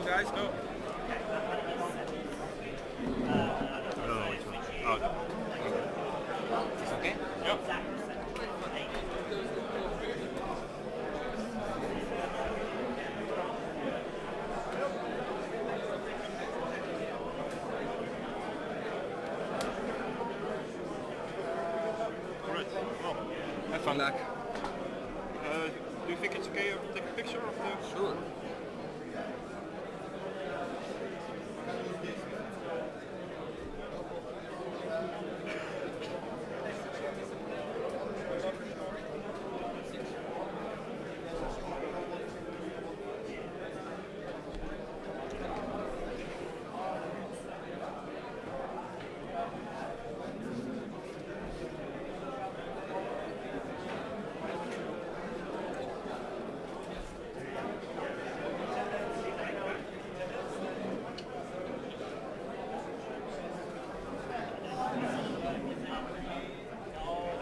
guys, go. I don't know which one. Oh, It's okay? Yep. alright. Well, have fun. Luck. Do you think it's okay if we take a picture of the... Sure.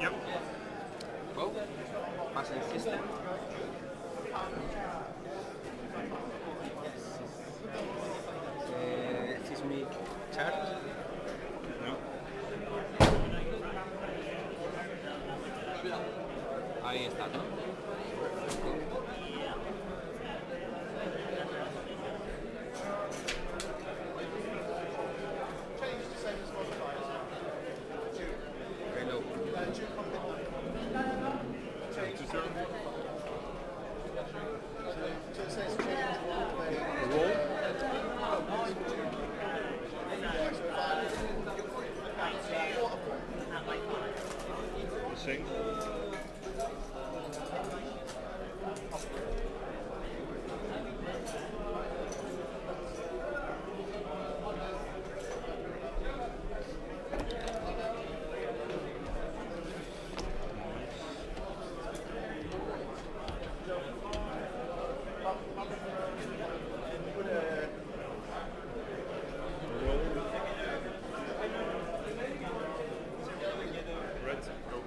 Yep. Well, passing system. Seismic chart. No. Ahí está, ¿no? Hello. Roll. Sing. Red, go.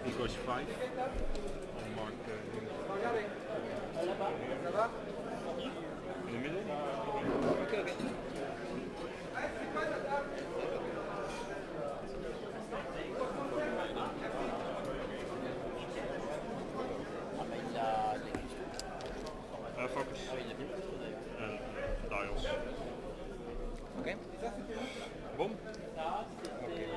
He goes 5. I'll mark in the middle. Okay, okay. Focus. And dials. Okay. Boom. Okay, here.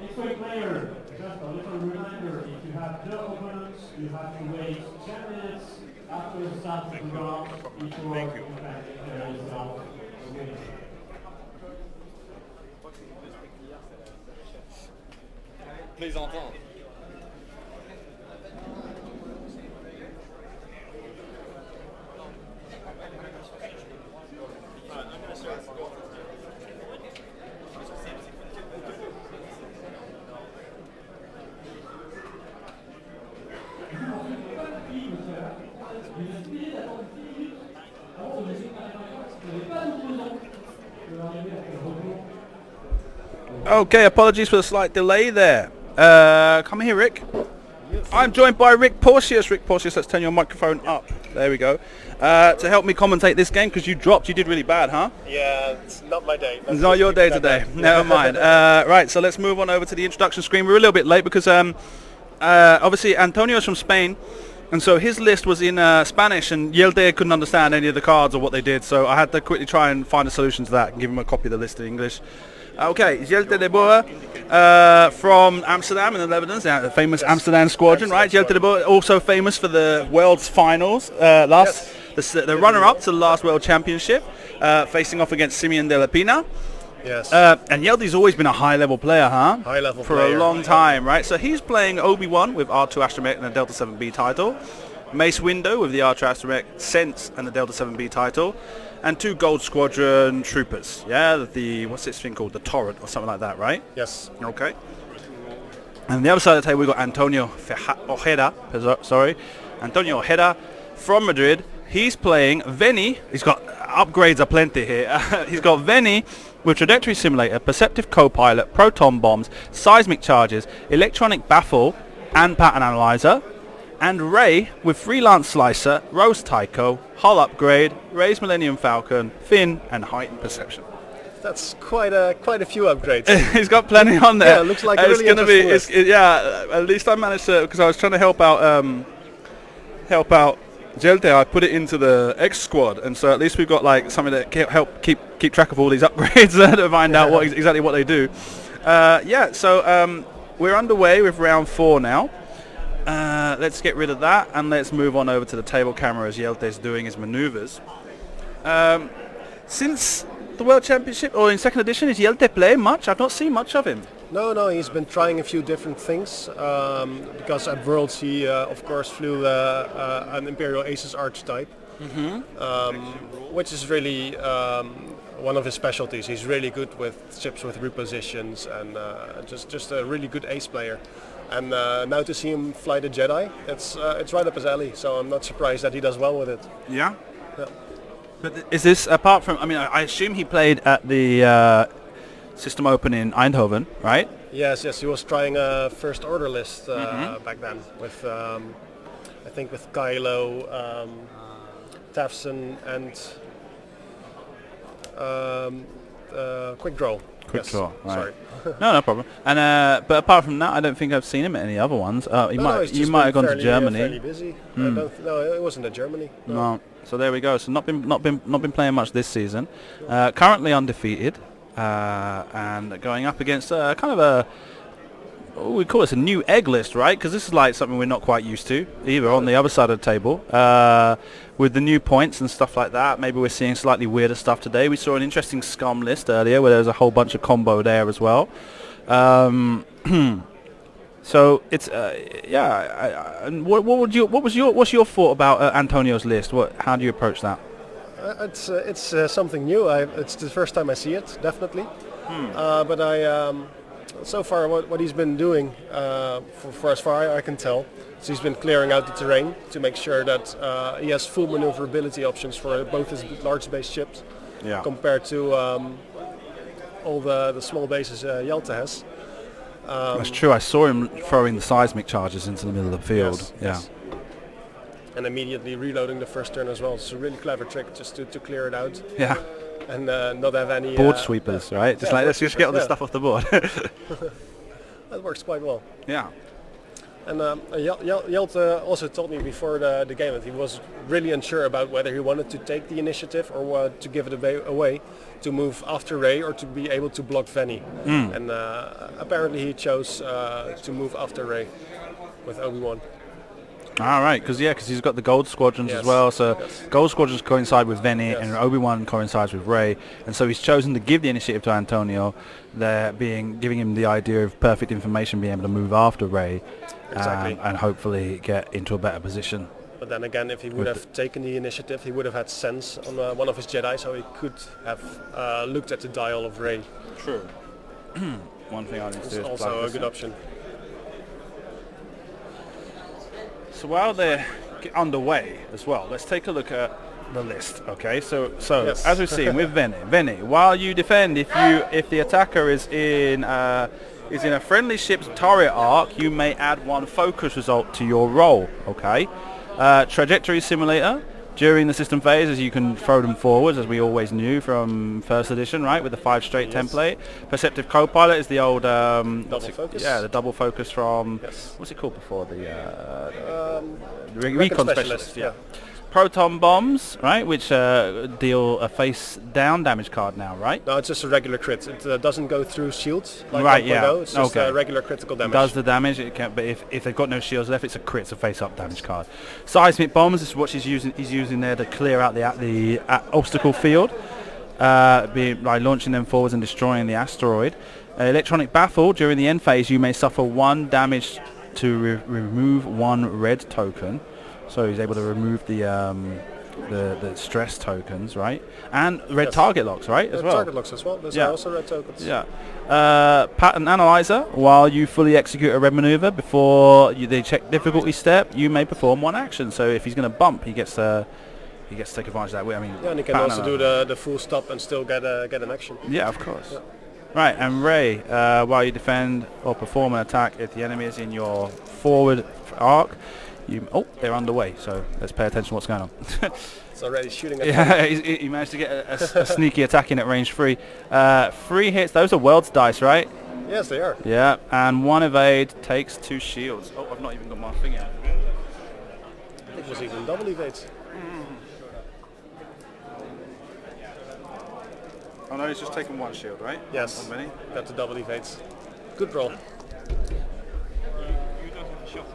Each player, just a little reminder, if you have no opponents, you have to wait 10 minutes after the start of the round before Thank you. you can declare yourself a winner. Plaisantant. Okay, apologies for the slight delay there. Come here, Rick. I'm joined by Rick Porcius. Rick Porcius, let's turn your microphone up. There we go. To help me commentate this game, because you dropped. You did really bad, huh? Yeah, it's not my day. It's not your day today. Never mind. Right, so let's move on over to the introduction screen. We're a little bit late because obviously Antonio's from Spain, and so his list was in Spanish, and Jelte couldn't understand any of the cards or what they did, so I had to quickly try and find a solution to that and give him a copy of the list in English. Okay, Jelte de Boer from Amsterdam in the Netherlands, the famous Amsterdam squadron, right? Jelte de Boer, also famous for the World's Finals, the runner-up to the last World Championship, facing off against Simeon de la Pina. Yes. And Yelte's always been a high-level player, huh? High-level for player. a long time, right? So he's playing Obi-Wan with R2 Astromech and the Delta 7B title, Mace Windu with the R2 Astromech Sense and the Delta 7B title, and 2 Gold Squadron troopers. Yeah, the what's this thing called? The Torrent or something like that, right? Yes. Okay. And on the other side of the table, we've got Ojeda. Sorry, Antonio Ojeda from Madrid. He's playing Veni. He's got upgrades aplenty here. He's got Veni with Trajectory Simulator, Perceptive Co-Pilot, Proton Bombs, Seismic Charges, Electronic Baffle, and Pattern Analyzer. And Ray with Freelance Slicer, Rose Tycho, Hull Upgrade, Ray's Millennium Falcon, Fin, and Heightened Perception. That's quite a few upgrades. He's got plenty on there. Yeah, it looks like a really interesting list. Yeah, at least I managed to, because I was trying to help out Jelte. I put it into the X squad, and so at least we've got like something that can help keep track of all these upgrades to find out exactly what they do. So we're underway with round 4 now. Let's get rid of that and let's move on over to the table camera as Jelte's doing his maneuvers. Since the World Championship, or in second edition, is Jelte playing much? I've not seen much of him. No, he's been trying a few different things, because at Worlds he of course flew an Imperial Aces archetype, which is really one of his specialties. He's really good with ships with repositions and just a really good ace player. And now to see him fly the Jedi, it's right up his alley, so I'm not surprised that he does well with it. Yeah? Yeah. But is this, apart from, I mean, I assume he played at the System Open in Eindhoven, right? Yes, he was trying a First Order list back then with, I think with Kylo, Tafson and Quick Draw. Quick Draw, right. Sorry. No problem. And but apart from that, I don't think I've seen him at any other ones. You might have gone to Germany. Fairly busy. No, it wasn't at Germany. No. So there we go. So not been playing much this season. Currently undefeated, and going up against kind of a, we call this a new egg list, right? Because this is like something we're not quite used to either on the other side of the table. With the new points and stuff like that, maybe we're seeing slightly weirder stuff today. We saw an interesting scum list earlier where there was a whole bunch of combo there as well. So it's and what's your thought about Antonio's list? How do you approach that? It's something new. It's the first time I see it, definitely. But so far what he's been doing, for as far I can tell, is he's been clearing out the terrain to make sure that he has full maneuverability options for both his large base ships, compared to all the small bases Jelte has. That's true. I saw him throwing the seismic charges into the middle of the field. Yes. And immediately reloading the first turn as well. It's a really clever trick just to clear it out. Yeah. And not have any board sweepers, right? Just like let's just get all the stuff off the board. That works quite well. Yeah. And Jelte also told me before the game that he was really unsure about whether he wanted to take the initiative or to give it away, to move after Rey or to be able to block Veni. And apparently he chose to move after Rey with Obi-Wan. All right, because he's got the Gold Squadrons as well. So Gold Squadrons coincide with Veni, and Obi-Wan coincides with Rey, and so he's chosen to give the initiative to Antonio, giving him the idea of perfect information, being able to move after Rey, and hopefully get into a better position. But then again, if he would have taken the initiative, he would have had sense on one of his Jedi, so he could have looked at the dial of Rey. True. One thing I need to do is also a good option. So while they're underway as well, let's take a look at the list. Okay, so as we've seen with Veni, while you defend, if the attacker is in a friendly ship's turret arc, you may add 1 focus result to your roll. Okay, Trajectory Simulator. During the system phases, you can throw them forwards, as we always knew from first edition, right, with the 5 straight template. Perceptive Co-Pilot is the old double focus. Yeah, the double focus from what's it called before the Recon Specialist. Yeah. Proton Bombs, right, which deal a face down damage card now, right? No, it's just a regular crit. It doesn't go through shields like right, 1.0. It's just a regular critical damage. Does the damage, it can, but if they've got no shields left, it's a crit, it's a face-up damage card. Seismic Bombs is what he's using there to clear out the obstacle field, by launching them forwards and destroying the asteroid. Electronic Baffle, during the end phase, you may suffer 1 damage to remove 1 red token. So he's able to remove the the stress tokens, right? And red Yes. target locks, right? As well. Target locks as well. There's Yeah. also red tokens. Yeah. Pattern analyzer. While you fully execute a red maneuver before they check difficulty step, you may perform one action. So if he's going to bump, he gets to take advantage of that. I mean, Yeah, and you can pattern also do analyzer. the full stop and still get an action. Yeah, of course. Right, and Ray, while you defend or perform an attack, if the enemy is in your forward arc, they're underway. So let's pay attention to what's going on. It's already shooting at Yeah, he managed to get a sneaky attack in at range 3. 3 hits. Those are world's dice, right? Yes, they are. Yeah, and 1 evade takes 2 shields. Oh, I've not even got my thing yet. I think it was even double evades. Oh no, he's just taken 1 shield, right? Yes. Not many. Got the double evades. Good roll. You don't have a shot.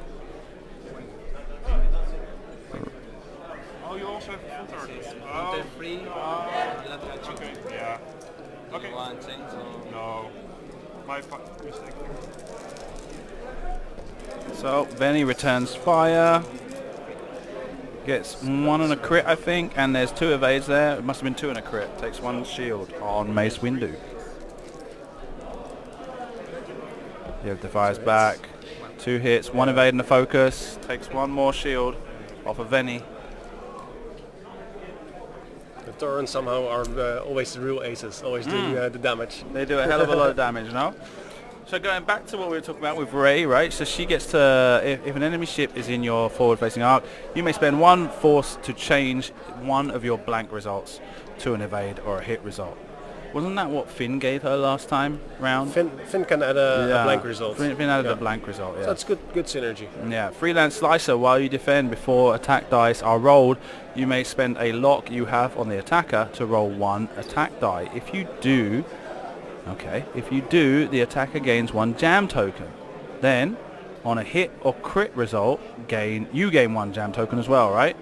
Oh, you also have a full target. Oh, Free. okay. Yeah. Okay. One thing, so No. My mistake. So Benny returns fire. Gets 1 and a crit, I think, and there's 2 evades there. It must have been 2 and a crit. Takes 1 shield on Mace Windu. Jelte fires back. 2 hits, 1 evade and a focus. Takes 1 more shield off of Benny. The Torrents somehow are always the real aces, always doing the damage. They do a hell of a lot of damage, no? So going back to what we were talking about with Ray, right? So she gets to, if an enemy ship is in your forward-facing arc, you may spend 1 force to change 1 of your blank results to an evade or a hit result. Wasn't that what Finn gave her last time round? Finn can add a blank result. Finn added Yeah. a blank result, yeah. So that's good synergy. Yeah, Freelance Slicer, while you defend before attack dice are rolled, you may spend a lock you have on the attacker to roll 1 attack die. If you do, the attacker gains 1 jam token. Then, on a hit or crit result, you gain 1 jam token as well, right?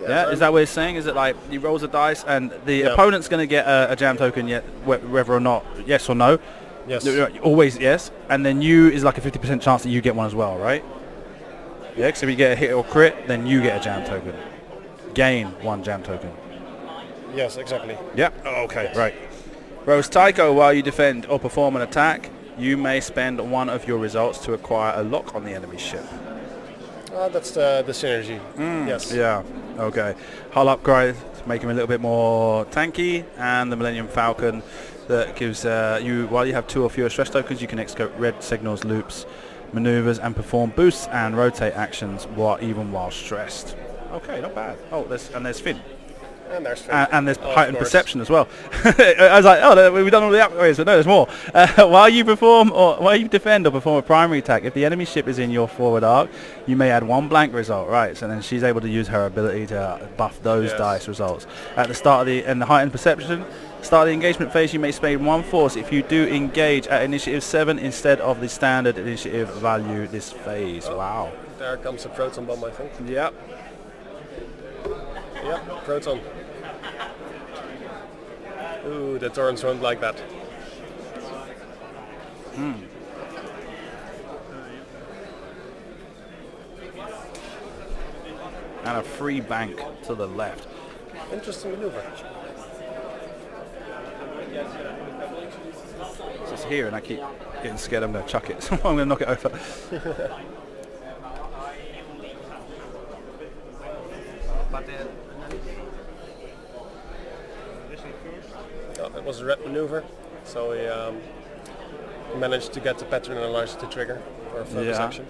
Yeah, is that what it's saying? Is it like he rolls a dice and the opponent's going to get a jam token, yet whether or not yes or no? Yes. Always yes. And then you is like a 50% chance that you get one as well, right? Yeah, so if you get a hit or crit, then you get a jam token. Gain 1 jam token. Yes, exactly. Yep. Oh, okay, right. Rose Tycho, while you defend or perform an attack, you may spend 1 of your results to acquire a lock on the enemy ship. That's the synergy. Yes. Yeah, okay. Hull upgrade to make him a little bit more tanky, and the Millennium Falcon that gives you, while you have 2 or fewer stress tokens, you can execute red signals, loops, maneuvers, and perform boosts and rotate actions even while stressed. Okay, not bad. Oh, there's Finn. And there's Finn. And there's Oh, of heightened course. perception as well. I was like, we've done all the upgrades, but no, there's more. While you defend or perform a primary attack, if the enemy ship is in your forward arc, you may add 1 blank result, right? So then she's able to use her ability to buff those dice results. At the start of the heightened perception, start of the engagement phase, you may spend 1 force if you do engage at initiative 7 instead of the standard initiative value this phase. Wow. There comes a proton bomb, I think. Yep. Yep, proton. Ooh, the Torrents won't like that. And a free bank to the left. Interesting maneuver. It's just here and I keep getting scared I'm going to chuck it, so I'm going to knock it over. Oh, that was a red maneuver, so he managed to get the pattern analyzer to trigger for a focus action.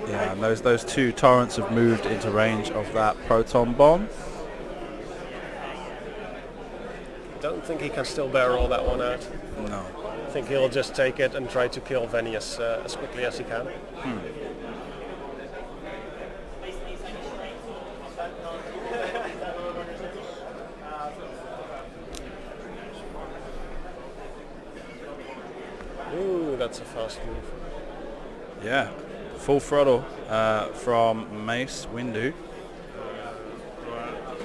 Yeah, and those 2 torrents have moved into range of that proton bomb. Don't think he can still barrel that one out. No. I think he'll just take it and try to kill Venny as quickly as he can. Ooh, that's a fast move. Yeah, full throttle from Mace Windu.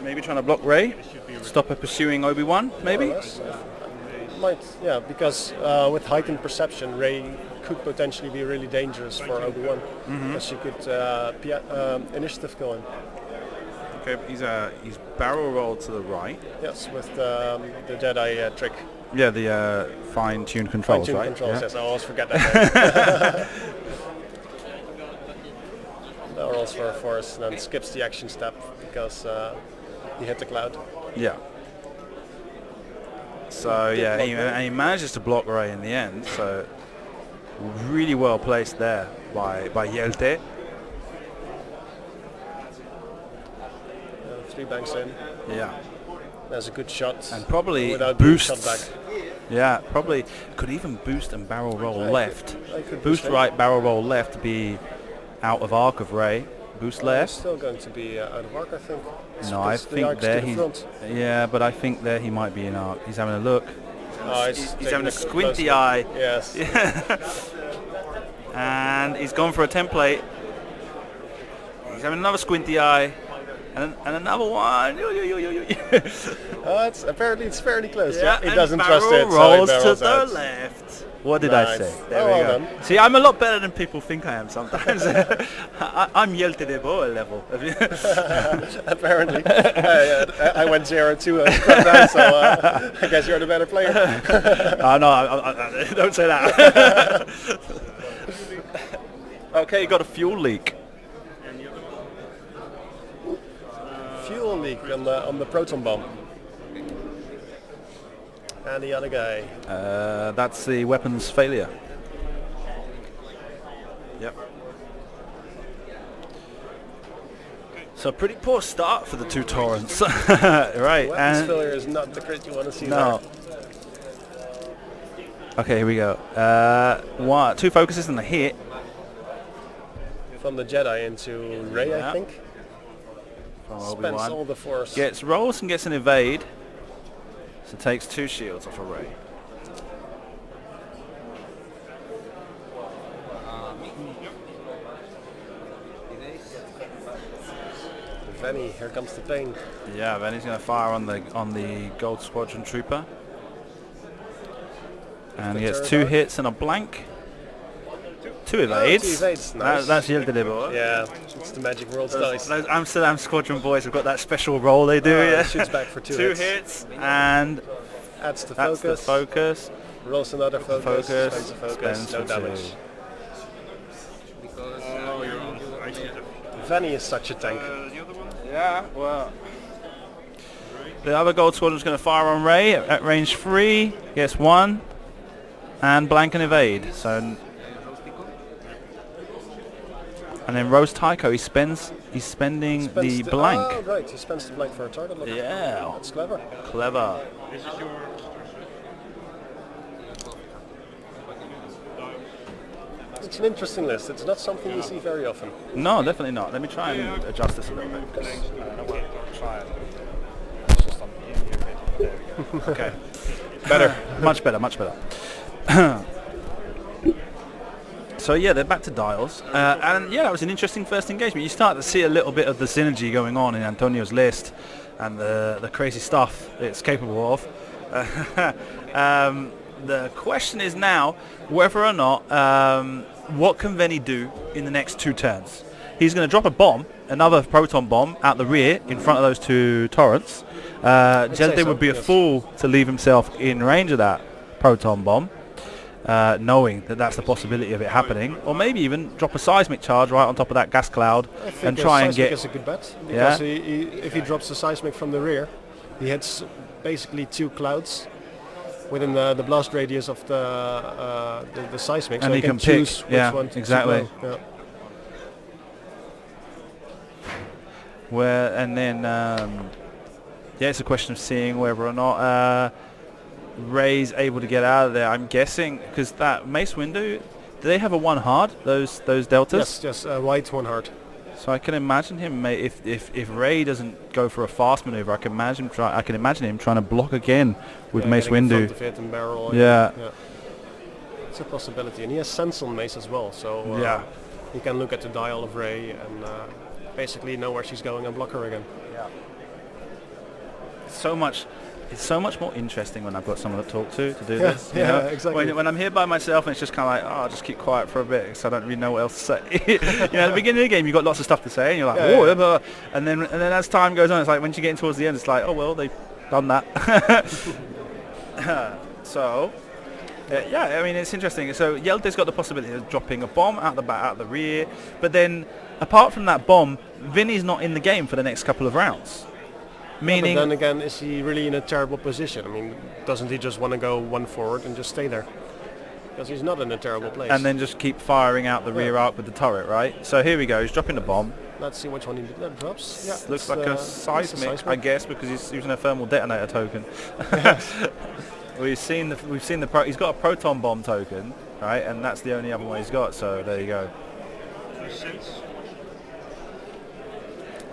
Maybe trying to block Rey, stop her pursuing Obi-Wan, maybe? More or less. might, yeah, because with heightened perception, Ray could potentially be really dangerous for Obi-Wan, because she could initiative kill him. Okay, he's barrel rolled to the right. Yes, with the Jedi trick. Yeah, the fine-tuned controls, Fine-tuned right? controls, Yeah. yes, I always forget that. Now rolls for a force, and then skips the action step because he hit the cloud. Yeah. So yeah, he manages to block Ray in the end. So really well placed there by Jelte. 3 banks in. Yeah. That's a good shot. And probably without being boosts. shot back. Yeah, probably could even boost and barrel roll left. I could Boost right, barrel roll left to be out of arc of Ray. Boost He's left. still going to be out of arc, I think. No, I The think arc's there to the he's. front. Yeah, but I think there he might be in arc. He's having a look. Oh, He's taking having a close squinty look. eye. Yes. And he's gone for a template. He's having another squinty eye. And another one. It's fairly close. Yeah, He and doesn't trust barrel it, so he rolls to barrels the out. left. What did I Nice. say? There Oh, we well go. done. See, I'm a lot better than people think I am sometimes. I'm Jelte de Boer level. Apparently. I went 0-2 down, so I guess you're the better player. Oh, no, I don't say that. Okay, you got a fuel leak. Fuel leak on the proton bomb. And the other guy. That's the weapons failure. Yep. So pretty poor start for the two Torrents. Right. Weapons failure is not the crit you want to see No. there. Okay, here we go. 2 focuses and a hit. From the Jedi into Rey, Yeah. I think. From Spends Obi-Wan. all the force. Gets rolls and gets an evade. So takes 2 shields off a Ray. Venny, here comes the pain. Yeah, then he's going to fire on the Gold Squadron Trooper. And he gets 2 hits and a blank. 2 evades. 2 evades, nice. That's Jelte de Boer. Yeah, it's the Magic World's dice. Those Amsterdam Squadron boys have got that special roll they do. Yeah. Shoots back for 2 2 hits. hits and Adds the that's focus. the focus. Rolls another focus. Spends the focus. spends No for damage. 2. Venny is such a tank. The other one? Yeah, well. The other Gold Squadron's going to fire on Ray at range 3. Gets 1. And blank and evade. So. And then Rose Tycho, he's spending the blank. Oh, right, he spends the blank for a target. Look. Yeah. That's clever. Clever. This is your... It's an interesting list. It's not something you see very often. No, definitely not. Let me try and adjust this a little bit. Because try it. Okay. Better. Much better, much better. So yeah, they're back to dials. And yeah, that was an interesting first engagement. You start to see a little bit of the synergy going on in Antonio's list and the crazy stuff it's capable of. The question is now whether or not what can Venny do in the next 2 turns. He's going to drop a bomb, another proton bomb, out the rear in front of those 2 Torrents. Jelte so, would be a yes. fool to leave himself in range of that proton bomb, knowing that that's the possibility of it happening. Or maybe even drop a seismic charge right on top of that gas cloud I think and try and seismic get... is a good bet Yeah. because if he drops the seismic from the rear, he hits basically 2 clouds within the blast radius of the seismic, And so he can can pick, choose which yeah, one to exactly. blow. Yeah. And then yeah, it's a question of seeing whether or not Ray's able to get out of there. I'm guessing because that Mace Windu, do they have a 1 hard? Those deltas? Yes, just white 1 hard. So I can imagine him if Ray doesn't go for a fast maneuver, I can imagine him trying to block again with Mace getting in front Windu. of it and barrel. Yeah. It's a possibility, and he has sense on Mace as well, so Yeah. he can look at the dial of Rey and basically know where she's going and block her again. So much it's so much more interesting when I've got someone to talk to do Yeah, this. You yeah, know? exactly. When I'm here by myself and it's just kind of like, oh, I'll just keep quiet for a bit because I don't really know what else to say. You know, at the beginning of the game, you've got lots of stuff to say and you're like, Yeah, oh, yeah. blah, blah. And then as time goes on, it's like when you're getting towards the end, it's like, oh, well, they've done that. So, yeah, I mean, it's interesting. So Jelte's got the possibility of dropping a bomb out the back, out the rear, but then apart from that bomb, Vinny's not in the game for the next couple of rounds. Meaning, But then again, is he really in a terrible position? I mean, doesn't he just want to go one forward and just stay there? Because he's not in a terrible place. and then just keep firing out the rear arc with the turret, right? So here we go. He's dropping the bomb. Let's see which one he drops. Yeah, Looks it's, like a it's seismic, I guess, because he's using a thermal detonator token. We've seen he's got a proton bomb token, right? And that's the only other one he's got. So there you go.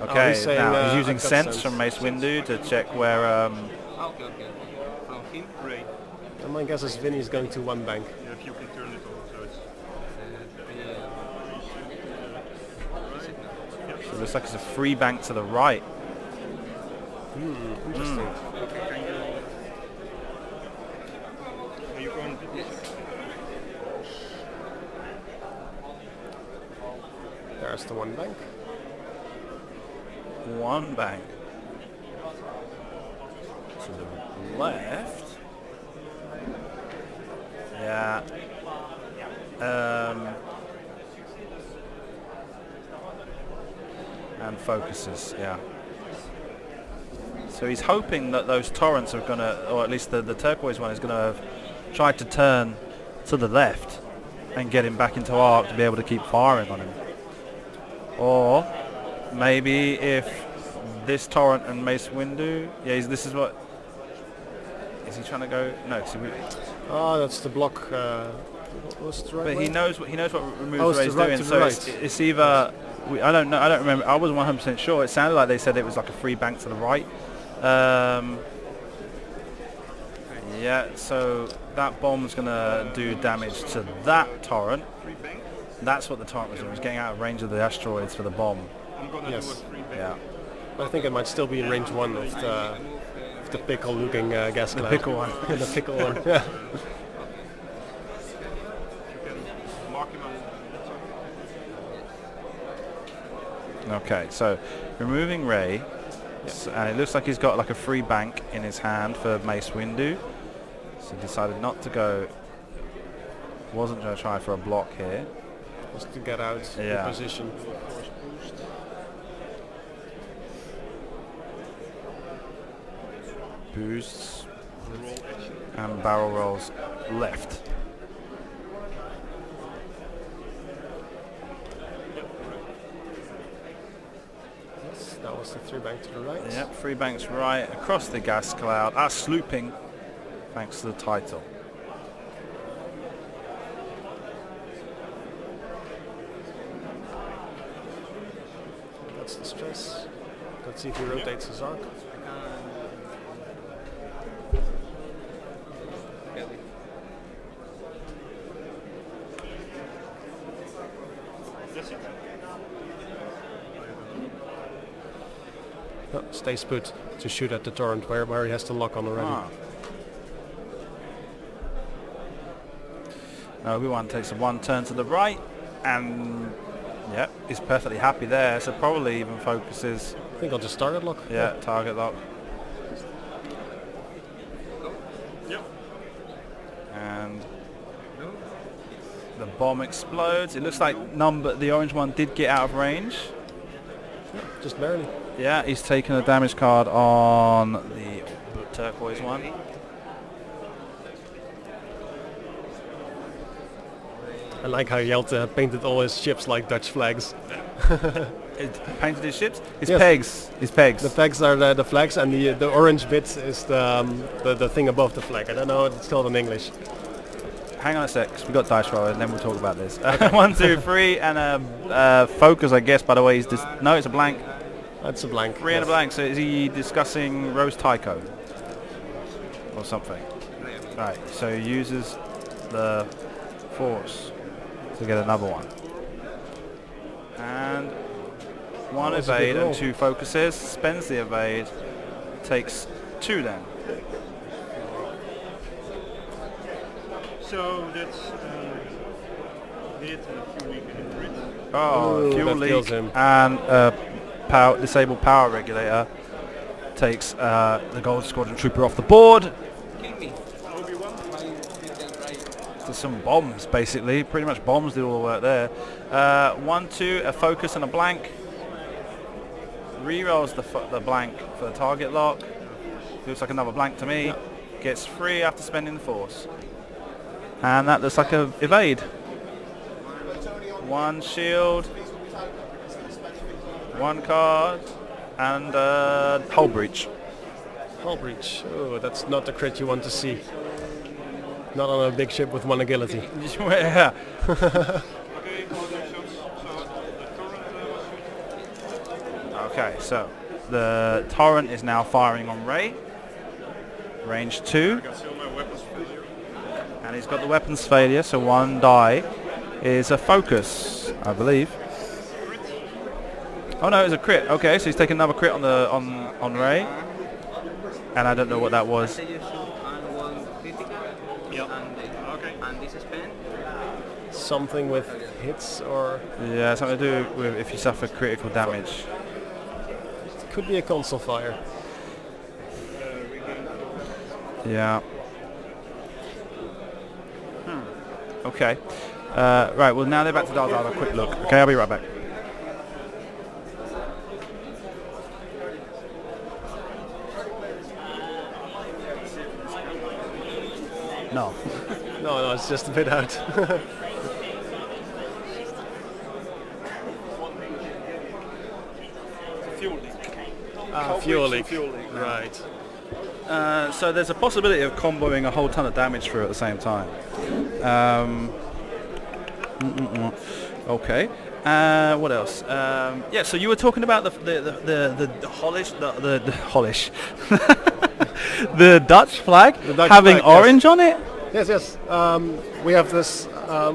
Okay, he's saying, now he's using I've got sense sense. from Mace Windu to check where. Okay. From him, Ray. And my guess is Vinny's going to one bank. Yeah, if you can turn it on, so it's. So it looks like it's a free bank to the right. Interesting. Are you going? There's the one bank. One bank to the left. Yeah. And focuses, yeah. So he's hoping that those torrents are gonna, or at least the turquoise one is gonna have tried to turn to the left and get him back into arc to be able to keep firing on him. Or maybe if this torrent and Mace Windu, yeah, this is what. Is he trying to go? No, 'cause Oh, that's the block. What's the right but way? he knows what removes Oh, it's Ray's the right doing. to the So right. it's either I don't know. I don't remember. I wasn't 100% sure. It sounded like they said it was like a free bank to the right. Yeah. So that bomb's gonna do damage to that torrent. That's what the torrent was doing. It was getting out of range of the asteroids for the bomb. I'm gonna Yes. do a free bank. Yeah. I think it might still be in range one of the pickle-looking gas cloud. Pickle one. The pickle one. Yeah. You can mark him on. Okay. So removing Ray, and it looks like he's got like a free bank in his hand for Mace Windu. So he decided not to go. Wasn't going to try for a block here. Just to get out Yeah. in position. Boosts and barrel rolls left. Yes, that was the three bank to the right. Yep, free banks right across the gas cloud. Slooping, thanks to the title. That's the stress. Let's see if he rotates his arc. That's it. No, stays put to shoot at the torrent where he has to lock on already. Now Obi-Wan takes a one turn to the right, and yeah, he's perfectly happy there. So probably even focuses. I think I'll just target lock. Yeah, target lock. Yep. And the bomb explodes. It looks like the orange one did get out of range. Just barely. Yeah, he's taken a damage card on the turquoise one. I like how Jelte painted all his ships like Dutch flags. It painted his ships. His Yes. pegs. His pegs. The pegs are the flags, and the orange bit is the thing above the flag. I don't know what it's called in English. Hang on a sec, 'cause we got dice roll, and then we'll talk about this. 1, 2, 3, and a focus, I guess. By the way, he's no, it's a blank. That's a blank. 3 and a blank. So is he discussing Rose Tycho or something? Right. So he uses the force to get another one, and one That was a good evade and roll. 2 focuses. Spends the evade, takes 2 then. So that's hit and fuel leak in the grid. Oh, Ooh, fuel that kills leak him. and disabled power regulator takes the Gold Squadron Trooper off the board. Kill me. Obi-Wan. To some bombs, basically. Pretty much bombs did all the work there. 1-2, a focus and a blank. Rerolls the blank for the target lock. Looks like another blank to me. Gets free after spending the force. And that looks like a evade. One shield. One card. And hull breach. Hull breach. Oh, that's not the crit you want to see. Not on a big ship with one agility. Yeah. Okay, connections. So the current was Okay, so the torrent is now firing on Ray. Range 2. I got still my weapons failure. And he's got the weapons failure, so one die is a focus, I believe. Oh no, it's a crit. Okay, so he's taking another crit on the on Ray. And I don't know what that was. And one critical. Yep. And, Okay. and this is pen. Something with hits or Yeah, something to do with if you suffer critical damage. could be a console fire. Yeah. Okay. Right, well now they're back to Dal. Have a quick look. Okay, I'll be right back. No. No, it's just a bit out. Fuel leak. Fuel leak. Fuel leak. Right. So there's a possibility of comboing a whole ton of damage through at the same time. Okay. What else? Yeah. So you were talking about the Hollish, the Hollish, the Dutch flag The Dutch having flag, yes. orange on it. Yes, yes. We have this.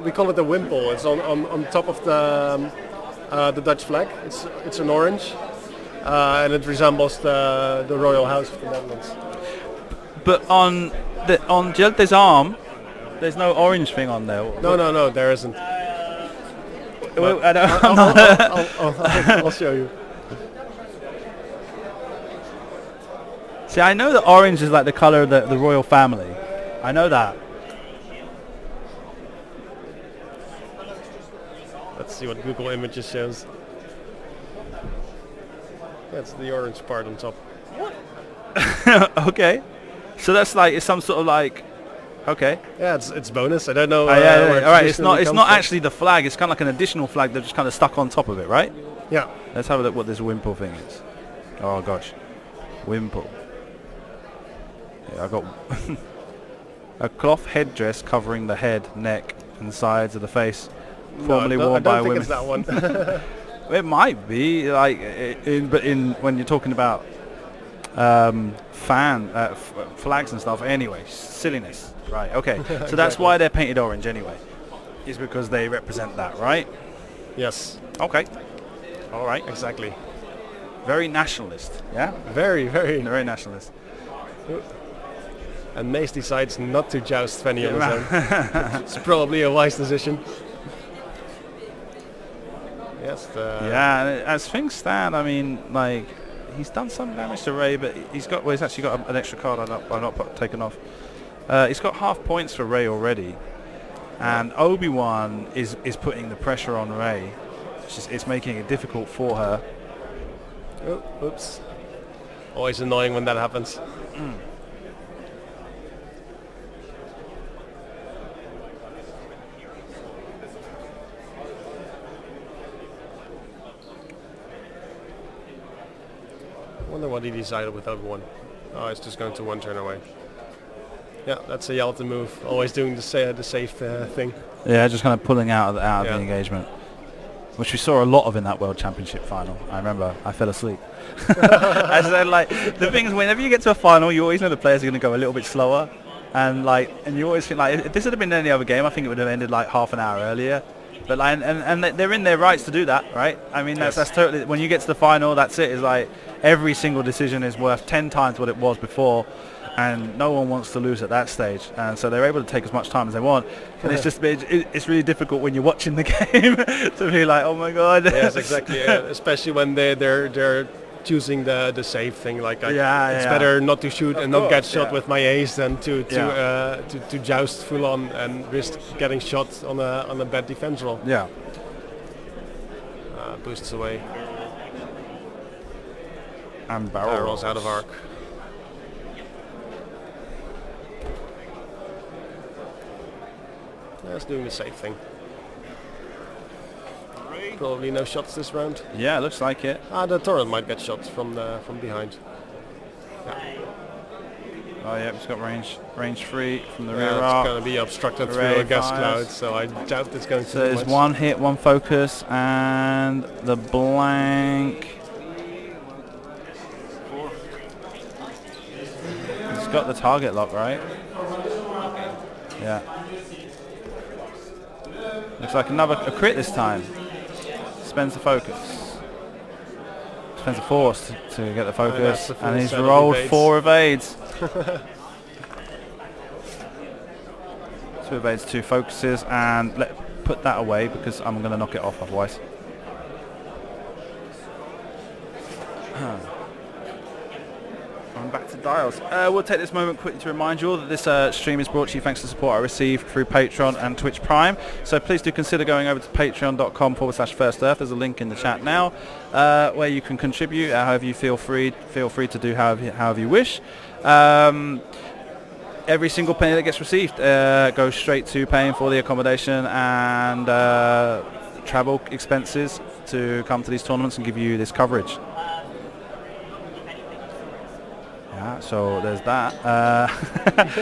We call it the wimple. It's on top of the Dutch flag. It's an orange, and it resembles the royal house of the Netherlands. But on Jelte's arm, there's no orange thing on there. No, there isn't. Well, I don't, I'll show you. See, I know that orange is like the color of the royal family. I know that. Let's see what Google Images shows. That's the orange part on top. Okay. So that's like it's some sort of like. Okay. Yeah, it's bonus. I don't know. Yeah. where it All right. It's traditionally not comes from. actually the flag. It's kind of like an additional flag that's just kind of stuck on top of it, right? Yeah. Let's have a look what this wimple thing is. Oh gosh, wimple. Yeah, I got a cloth headdress covering the head, neck, and sides of the face, formerly No, worn by I don't women. think it's that one. It might be like when you're talking about flags and stuff. Anyway, silliness. Right. Okay. So that's Exactly. why they're painted orange anyway. Is because they represent that, right? Yes, Okay. All right. exactly. Very nationalist. Yeah. Very, very. Very nationalist. And Mace decides not to joust Fenny on his own. It's probably a wise decision. Yes. Yeah. And as things stand, I mean, like he's done some damage to Ray, but he's actually got an extra card I've not taken off. He's got half points for Ray already, and Obi-Wan is putting the pressure on Ray. It's making it difficult for her. Oh, oops. Always annoying when that happens. I wonder what he decided with Obi-Wan. Oh, it's just going to one turn away. Yeah, that's a Jelte move. Always doing the safe thing. Yeah, just kind of pulling out of the Yeah. engagement, which we saw a lot of in that World Championship final. I remember I fell asleep. I said, like, the thing is, whenever you get to a final, you always know the players are going to go a little bit slower, and you always think like if this had been any other game, I think it would have ended like half an hour earlier. But like, and they're in their rights to do that, right? I mean, that's totally, when you get to the final, that's it. It's like every single decision is worth 10 times what it was before. and no one wants to lose at that stage, and so they're able to take as much time as they want. And it's just it's really difficult when you're watching the game to be like, oh my god. Yes, exactly. Especially when they're choosing the safe thing. Like it's better not to shoot and not get shot with my ace than to joust full on and risk getting shot on a bad defense roll. Yeah. Boosts away. And barrel rolls out of arc. That's doing the safe thing. Probably no shots this round. Yeah, looks like it. The torrent might get shots from behind. Yeah. Oh yeah, it's got range 3 from the rear It's arc. going to be obstructed Array through a gas fires. cloud, so I doubt it's going to So do there's much. one hit, one focus, and the blank. It's got the target lock, right? Yeah. Looks like a crit this time. Spends the focus. Spends the force to get the focus, that's the full and he's set of rolled evades. 4 evades. 2 evades, 2 focuses, and put that away because I'm going to knock it off otherwise. I'm back to dials. We'll take this moment quickly to remind you all that this stream is brought to you thanks to support I received through Patreon and Twitch Prime. So please do consider going over to patreon.com/First Earth. There's a link in the chat now where you can contribute however you feel free to do however you wish. Every single penny that gets received goes straight to paying for the accommodation and travel expenses to come to these tournaments and give you this coverage. Yeah, so there's that.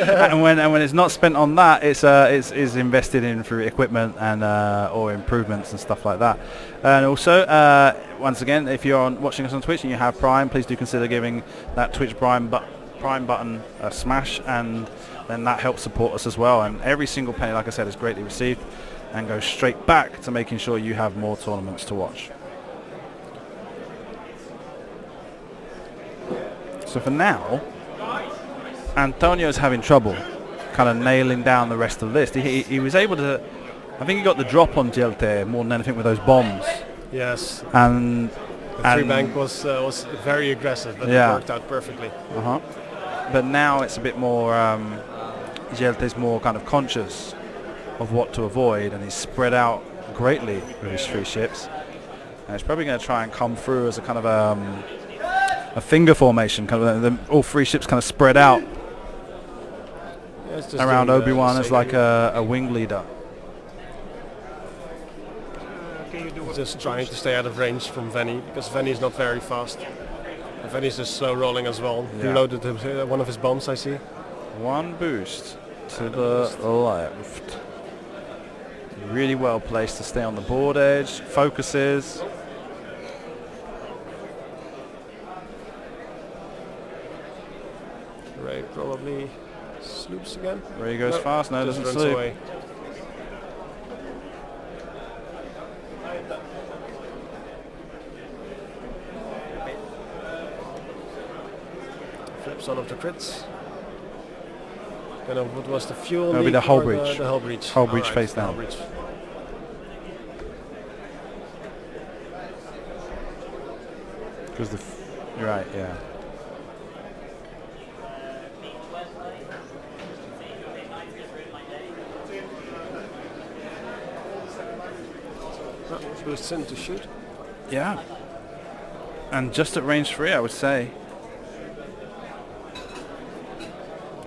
and when it's not spent on that, it's invested in through equipment and or improvements and stuff like that. And also, once again, if you're watching us on Twitch and you have Prime, please do consider giving that Twitch Prime button a smash, and then that helps support us as well. And every single penny, like I said, is greatly received and goes straight back to making sure you have more tournaments to watch. So for now, Antonio's having trouble kind of nailing down the rest of the list. He was able to, I think he got the drop on Jelte more than anything with those bombs. Yes. And the 3-bank was very aggressive, but it worked out perfectly. But now it's a bit more, Jelte's more kind of conscious of what to avoid, and he's spread out greatly with his 3 ships. And he's probably going to try and come through as a kind of a finger formation, kind of all 3 ships kind of spread out around Obi-Wan as like a wing leader. Just trying to stay out of range from Venny, because Venny is not very fast. And Venny's just slow rolling as well. He loaded one of his bombs, I see. 1 boost to the left. Really well placed to stay on the board edge. Focuses. Ray probably sloops again. Ray goes fast. No, just doesn't runs sloop. away. Flips on of the crits. Kind of what was the fuel? That'll be leak the hull or breach. The hull breach. Hull breach Alright, face the hull down. breach. Because you're right, yeah. Boosts in to shoot. Yeah. And just at range 3, I would say.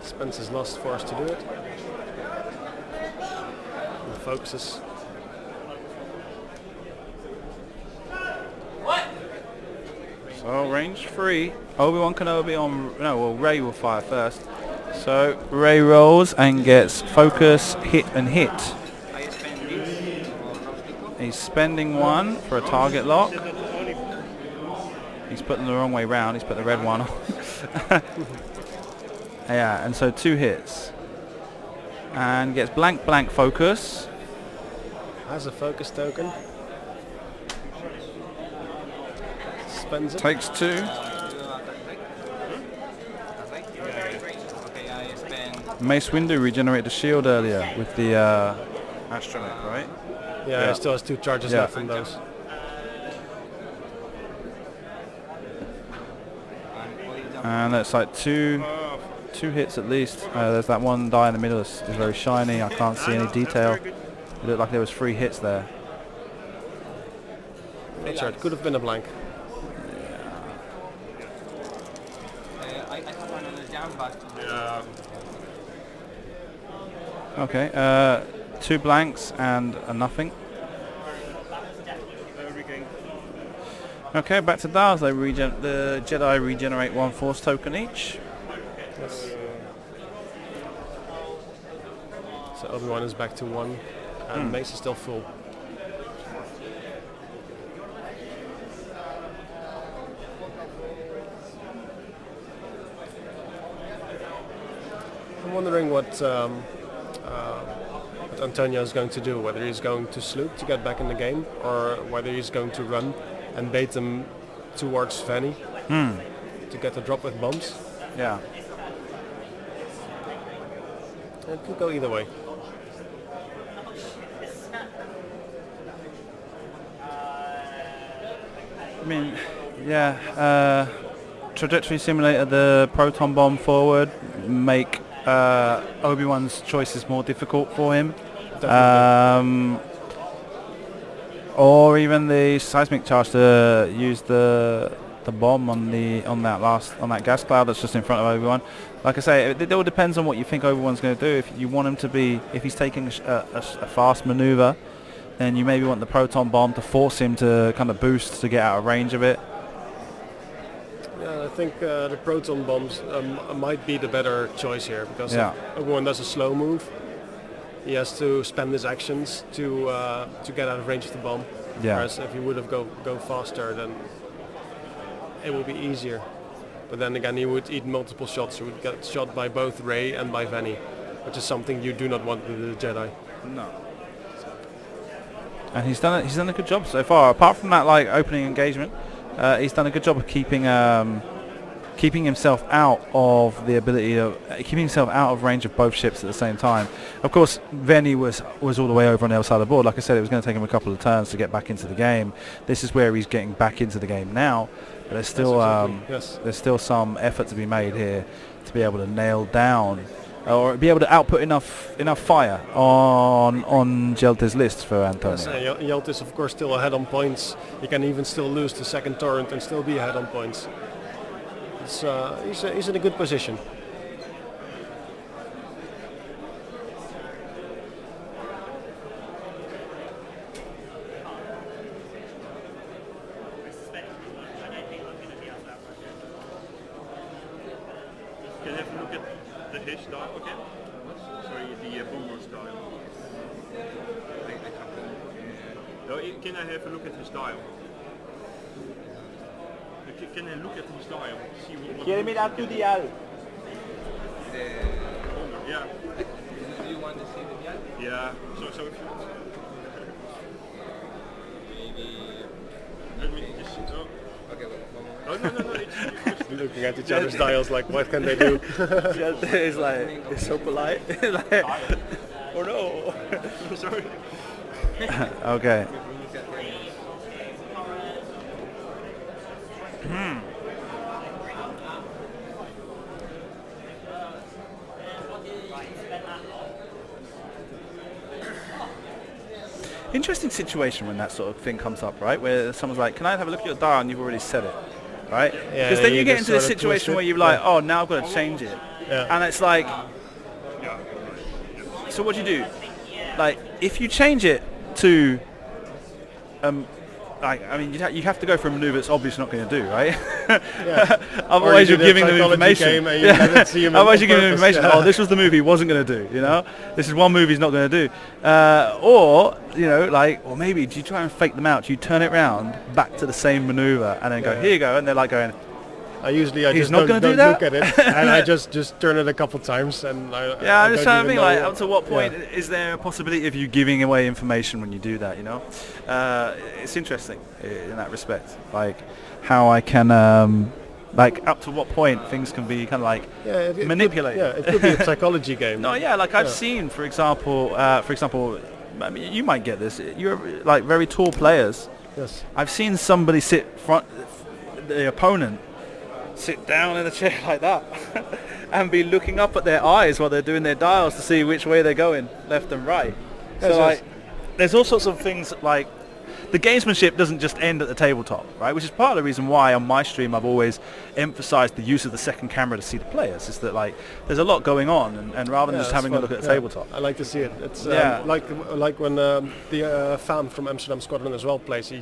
Spends his last force to do it. And focuses. So range 3. Obi-Wan Kenobi on. No, well, Ray will fire first. So Ray rolls and gets focus, hit, and hit. I spend this for Rostico. He's spending 1 for a target lock. He's putting the wrong way round. He's put the red one on. Yeah, and so 2 hits. And gets blank focus. Has a focus token. Spends it. Takes 2. Mace Windu regenerated the shield earlier with the astromech, right? Yeah, he still has 2 charges left from those. And that's like two hits at least. There's that one die in the middle that's very shiny. I can't see any detail. It looked like there was 3 hits there. Not sure, it could have been a blank. I have another jam, but Okay, 2 blanks and a nothing. Okay, back to Dars. The Jedi regenerate 1 force token each. Yes. So Obi-Wan is back to 1, and Mace is still full. I'm wondering what Antonio is going to do, whether he's going to sloop to get back in the game, or whether he's going to run and bait them towards Vanny to get the drop with bombs. Yeah. It could go either way. I mean, yeah. Trajectory simulator the proton bomb forward, make Obi-Wan's choices more difficult for him. Or even the seismic charge to use the bomb on that gas cloud that's just in front of Obi-Wan. Like I say, it all depends on what you think Obi-Wan's going to do. If you want him to be, if he's taking a fast maneuver, then you maybe want the proton bomb to force him to kind of boost to get out of range of it. Yeah, I think the proton bombs might be the better choice here, because if Obi-Wan does a slow move, he has to spend his actions to get out of range of the bomb. Yeah. Whereas if he would have go faster, then it would be easier. But then again, he would eat multiple shots. He would get shot by both Rey and by Vanny, which is something you do not want with the Jedi. No. And he's done a good job so far. Apart from that like opening engagement, he's done a good job of keeping himself out of the ability of keeping himself out of range of both ships at the same time. Of course, Vanny was all the way over on the other side of the board. Like I said, it was going to take him a couple of turns to get back into the game. This is where he's getting back into the game now. But there's still there's still some effort to be made here to be able to nail down or be able to output enough fire on Jelte's list for Antonio. Yes, Jelte is of course still ahead on points. He can even still lose the second torrent and still be ahead on points. He's in a good position. Can you have a look at the his style again? Sorry, the Boomer style. No, can I have a look at his style? Can I look at his style? See what quiere mirar tu dial. Yeah. Do you want to see the dial? Yeah. So if you Maybe. let me just see. Oh. Okay, well, No. It's Looking at each other's dials like, what can they do? Jelte is like, it's so polite. Like, oh no. sorry. Okay. Interesting situation when that sort of thing comes up, right? Where someone's like, "Can I have a look at your dial?" and you've already said it, right? Yeah, Because then you get just into this sort of situation twist where it. you're like, "Oh, now I've got to change it," Yeah. and it's like, so what do you do? Like, if you change it to, like, I mean, you have to go for a maneuver that's obviously not going to do, right? Yeah. Otherwise, you're giving them psychology information. game and you let it see him Otherwise, on you're giving them purpose. information. Yeah. Oh, this was the movie he wasn't going to do. You know, this is one movie he's not going to do. Or you know, like, or maybe do you try and fake them out? Do you turn it round back to the same maneuver and then go, "Here you go," and they're like going, I He's just not don't, gonna do don't that? look at it, and I just turn it a couple times, and "Yeah, I'm just trying to think think, like, up to what point is there a possibility of you giving away information when you do that? You know, it's interesting in that respect, like how I can Like, up to what point things can be kind of like manipulated. It could be a psychology game. No, yeah, like I've seen, for example, I mean, you might get this. You're like very tall players. Yes. I've seen somebody the opponent sit down in a chair like that and be looking up at their eyes while they're doing their dials to see which way they're going, left and right. Yes, So yes. there's all sorts of things like the gamesmanship doesn't just end at the tabletop, right? Which is part of the reason why on my stream I've always emphasized the use of the second camera to see the players. Is that like there's a lot going on, and rather than just having a look at the tabletop. I like to see it. It's Yeah. like when the fan from Amsterdam, Scotland as well plays. He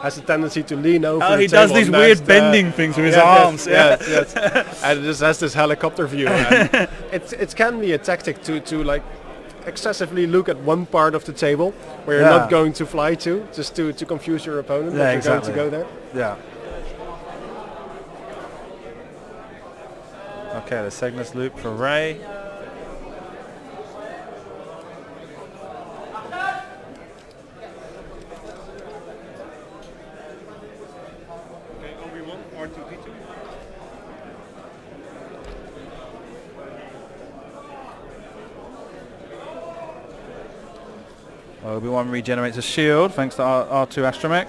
has a tendency to lean over. Oh, the he does table these and weird that's, bending things with his yes, arms. Yes, yes. And it just has this helicopter view. And it can be a tactic to like excessively look at one part of the table where you're not going to fly to, just to confuse your opponent that you're going to go there. Yeah. Okay, the Cygnus loop for Ray. Okay, Obi-Wan, R2D2. Obi-Wan regenerates a shield thanks to R2 Astromech.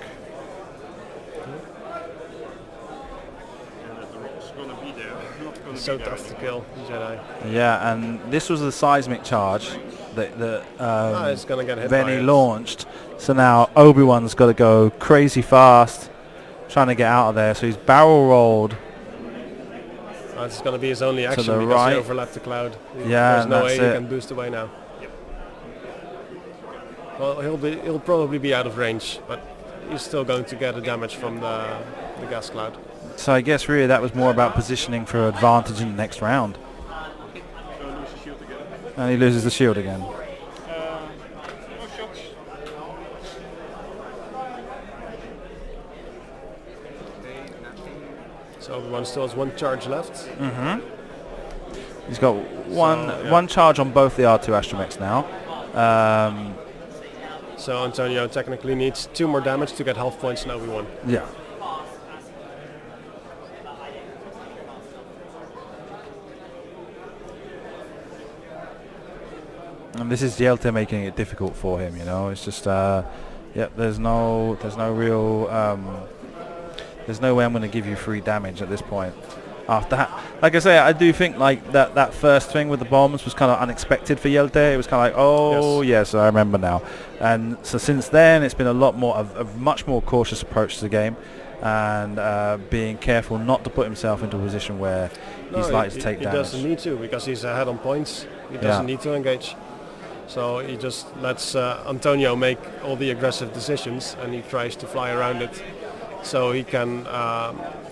And the rock's gonna be there. Not gonna So be there tough to anymore. kill Jedi. Yeah, and this was the seismic charge that It's gonna get hit by Benny it. launched. So now Obi-Wan's got to go crazy fast, trying to get out of there. So he's barrel rolled. It's going to be his only action the because right. he overlapped the cloud. Yeah, There's no that's way he it. can boost away now. Well, he'll probably be out of range, but he's still going to get a damage from the gas cloud. So I guess really that was more about positioning for advantage in the next round. So lose the shield again. And he loses the shield again. No shots. So Obi-Wan still has one charge left. He's got one charge on both the R2 Astromechs now. So Antonio technically needs 2 more damage to get health points in Obi-Wan. Yeah. And this is Jelte making it difficult for him, you know. It's just, there's no real, there's no way I'm going to give you free damage at this point. After that, like I say, I do think like that first thing with the bombs was kind of unexpected for Jelte. It was kind of like, oh yes, I remember now. And so since then, it's been a lot more of a much more cautious approach to the game, and being careful not to put himself into a position where he's likely to take he damage. doesn't need to because he's ahead on points. He doesn't need to engage. So he just lets Antonio make all the aggressive decisions, and he tries to fly around it so he can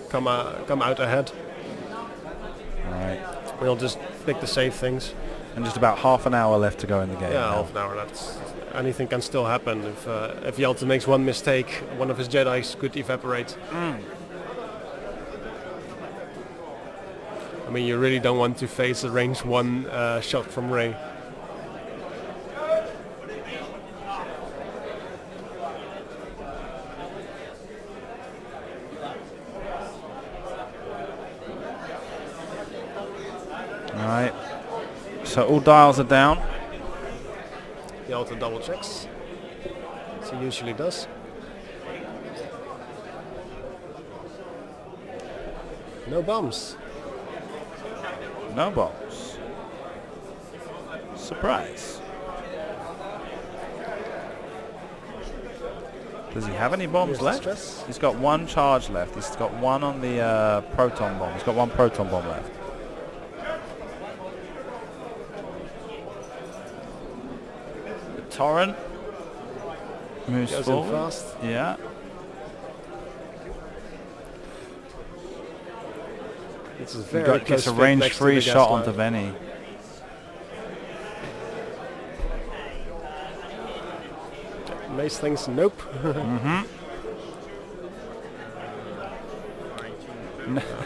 come out ahead. Right. We'll just pick the safe things. And just about half an hour left to go in the game. Yeah, now. half an hour. Anything can still happen. If Jelte makes one mistake, one of his Jedis could evaporate. I mean, you really don't want to face a range 1 shot from Rey. Alright. So all dials are down. Jelte double checks, as he usually does. No bombs. No bombs. Surprise. Does he have any bombs Here's the left? stress. He's got 1 charge left. He's got 1 on the proton bomb. He's got 1 proton bomb left. The Torrent moves Goes in forward. fast. Yeah. It's a very Gets a close fit range next to free the gas shot cloud. onto Venny. Mace thinks nope.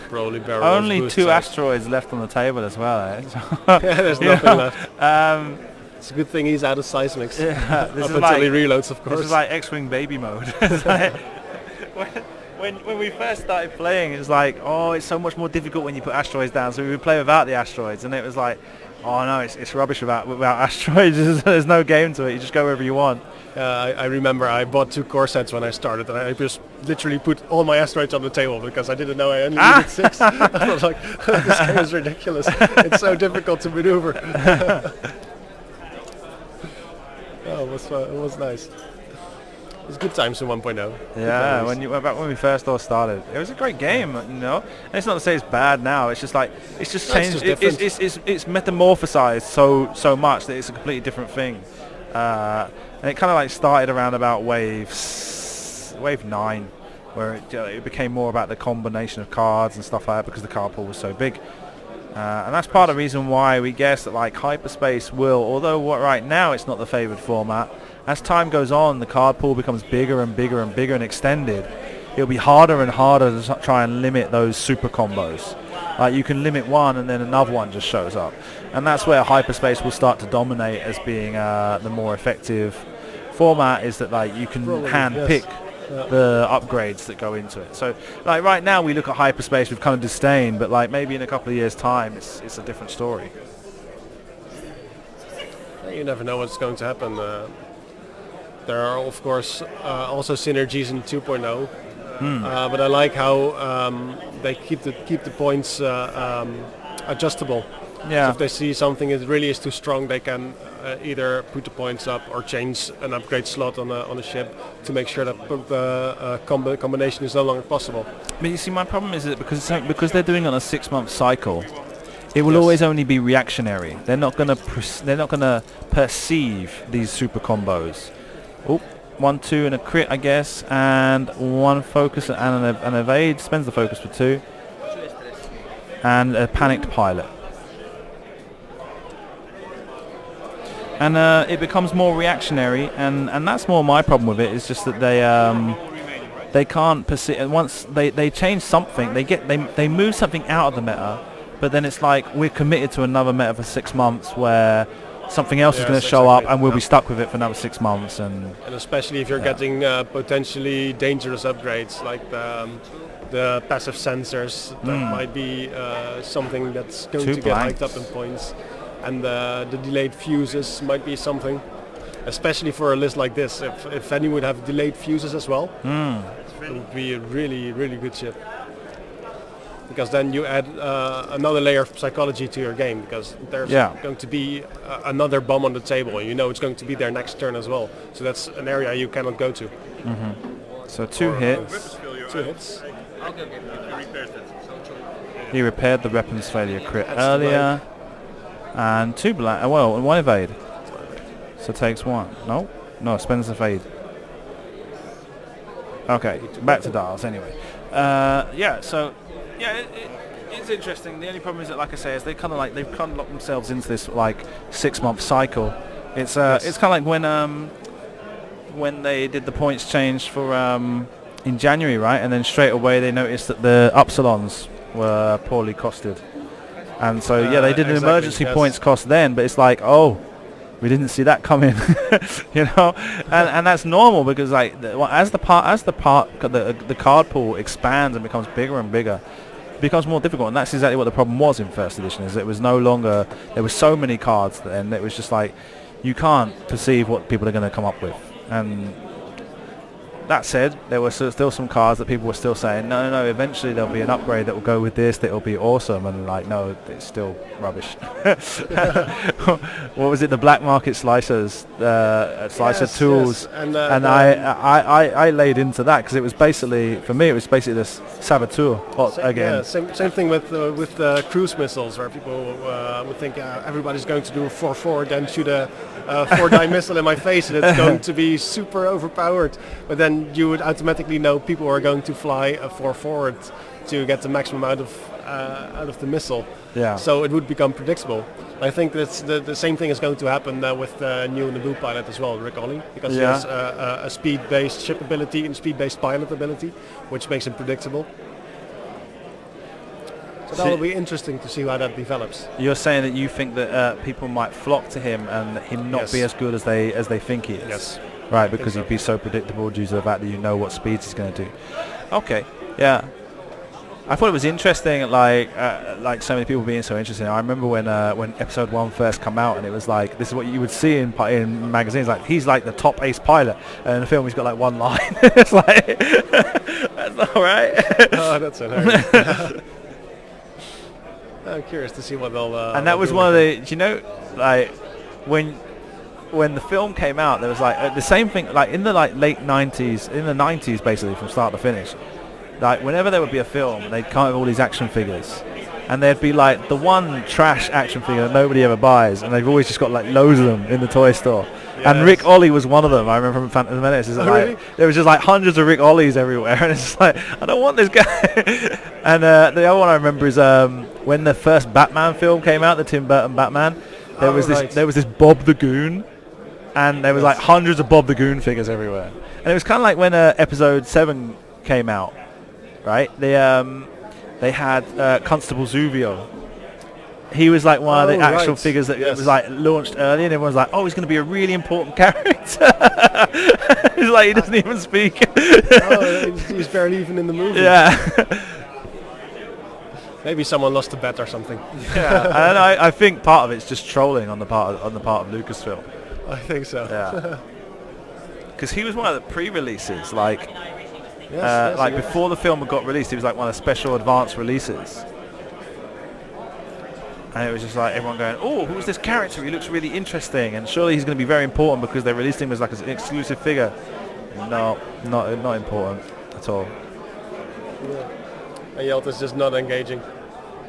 Probably barrel. Only boost 2 size. asteroids left on the table as well. Eh? Yeah, there's nothing left. Um, It's a good thing he's out of seismics. yeah, this Up is until like he reloads, of this course. is like X-wing baby mode. It's like, when we first started playing, it was like, oh, it's so much more difficult when you put asteroids down. So we would play without the asteroids, and it was like, oh no, it's rubbish without asteroids. There's no game to it. You just go wherever you want. I remember I bought 2 core sets when I started, and I just literally put all my asteroids on the table because I didn't know I only needed 6. I was like, this game is ridiculous. It's so difficult to maneuver. Oh, it was nice. It was good times in 1.0. Yeah, back when we first all started, it was a great game, you know. And it's not to say it's bad now. It's just like it's just changed. It's metamorphosized so much that it's a completely different thing. And it kind of like started around about wave 9, where it became more about the combination of cards and stuff like that because the card pool was so big. And that's part of the reason why we guess that like hyperspace will, although right now it's not the favored format, as time goes on the card pool becomes bigger and bigger and bigger and extended. It'll be harder and harder to try and limit those super combos. Like you can limit one and then another one just shows up. And that's where hyperspace will start to dominate as being the more effective format, is that like you can hand pick the upgrades that go into it. So like right now we look at hyperspace with kind of disdain, but like maybe in a couple of years time it's a different story. You never know what's going to happen. There are of course also synergies in 2.0, but I like how they keep the points adjustable. Yeah. So if they see something that really is too strong, they can either put the points up or change an upgrade slot on a ship to make sure that the combination is no longer possible. But you see, my problem is that because they're doing it on a 6-month cycle, it will always only be reactionary. They're not going to perceive these super combos. Oh, 1-2 and a crit, I guess, and 1 focus and an evade. Spends the focus for 2, and a panicked pilot. And it becomes more reactionary, and that's more my problem with it. Is just that they can't perceive. Once they change something, they move something out of the meta, but then it's like we're committed to another meta for 6 months where something else is going to show up, and we'll be stuck with it for another 6 months. And especially if you're getting potentially dangerous upgrades like the passive sensors, that might be something that's going to get hiked up in points. And the delayed fuses might be something, especially for a list like this. If any would have delayed fuses as well, it would be a really, really good ship. Because then you add another layer of psychology to your game, because there's going to be another bomb on the table, and you know it's going to be there next turn as well. So that's an area you cannot go to. So 2 hits. 2 hits. He repaired the weapons failure crit earlier. And 2 black, and 1 evade. So takes 1. No, spends the evade. Okay, back to dials anyway. It's interesting. The only problem is that, like I say, is they've kind of locked themselves into this like 6-month cycle. It's kind of like when they did the points change for in January, right? And then straight away they noticed that the Upsilons were poorly costed. And so they did an emergency points cost then, but it's like, oh, we didn't see that coming, you know, and that's normal because like as the card pool expands and becomes bigger and bigger, it becomes more difficult, and that's exactly what the problem was in first edition. Is it was no longer, there were so many cards then, it was just like you can't perceive what people are going to come up with. And that said, there were still some cards that people were still saying, no, eventually there'll be an upgrade that will go with this, that'll be awesome, and like, no, it's still rubbish. What was it, the black market slicers, slicer tools, and I laid into that because it was basically, for me, it was basically this saboteur again. Yeah, same thing with cruise missiles, where people would think everybody's going to do a 4-4, then shoot a 4-die missile in my face, and it's going to be super overpowered. But then you would automatically know people are going to fly a 4-forward to get the maximum out of the missile. Yeah. So it would become predictable. I think that's the same thing is going to happen with the new Naboo pilot as well, Rick Ollie, because he has a speed-based ship ability and speed-based pilot ability, which makes him predictable. So that will be interesting to see how that develops. You're saying that you think that people might flock to him and him not be as good as they think he is. Yes. Right, because he'd be so predictable due to the fact that you know what speeds he's going to do. Okay, Yeah. I thought it was interesting, like so many people being so interested. I remember when episode 1 first come out, and it was like, this is what you would see in magazines. Like, he's like the top ace pilot, and in the film he's got like one line. It's like, that's not right. Oh, that's hilarious. I'm curious to see what they'll. And that was one of the, do you know, like when the film came out, there was like the same thing, like in the like late 90s, in the 90s basically from start to finish. Like whenever there would be a film, they'd come with all these action figures, and there'd be like the one trash action figure that nobody ever buys, and they've always just got like loads of them in the toy store. Yes. And Rick Ollie was one of them. I remember from Phantom Menace. It's like, there was just like hundreds of Rick Ollies everywhere, and it's just like, I don't want this guy. And the other one I remember is when the first Batman film came out, the Tim Burton Batman. There was this Bob the Goon, and there was like hundreds of Bob the Goon figures everywhere. And it was kind of like when episode 7 came out. Right, they had Constable Zuvio. He was like one of the actual figures that was like launched early, and everyone's like, "Oh, he's going to be a really important character." He's like, he doesn't even speak. He's barely even in the movie. Yeah. Maybe someone lost a bet or something. Yeah, and I think part of it's just trolling on the part of Lucasfilm. I think so. Yeah. Because he was one of the pre-releases, like. Yes, before the film got released, it was like one of the special advanced releases, and it was just like everyone going, "Oh, who's this character? He looks really interesting, and surely he's going to be very important because they're releasing him as like an exclusive figure." No, not important at all. Yeah. And Jelte's just not engaging.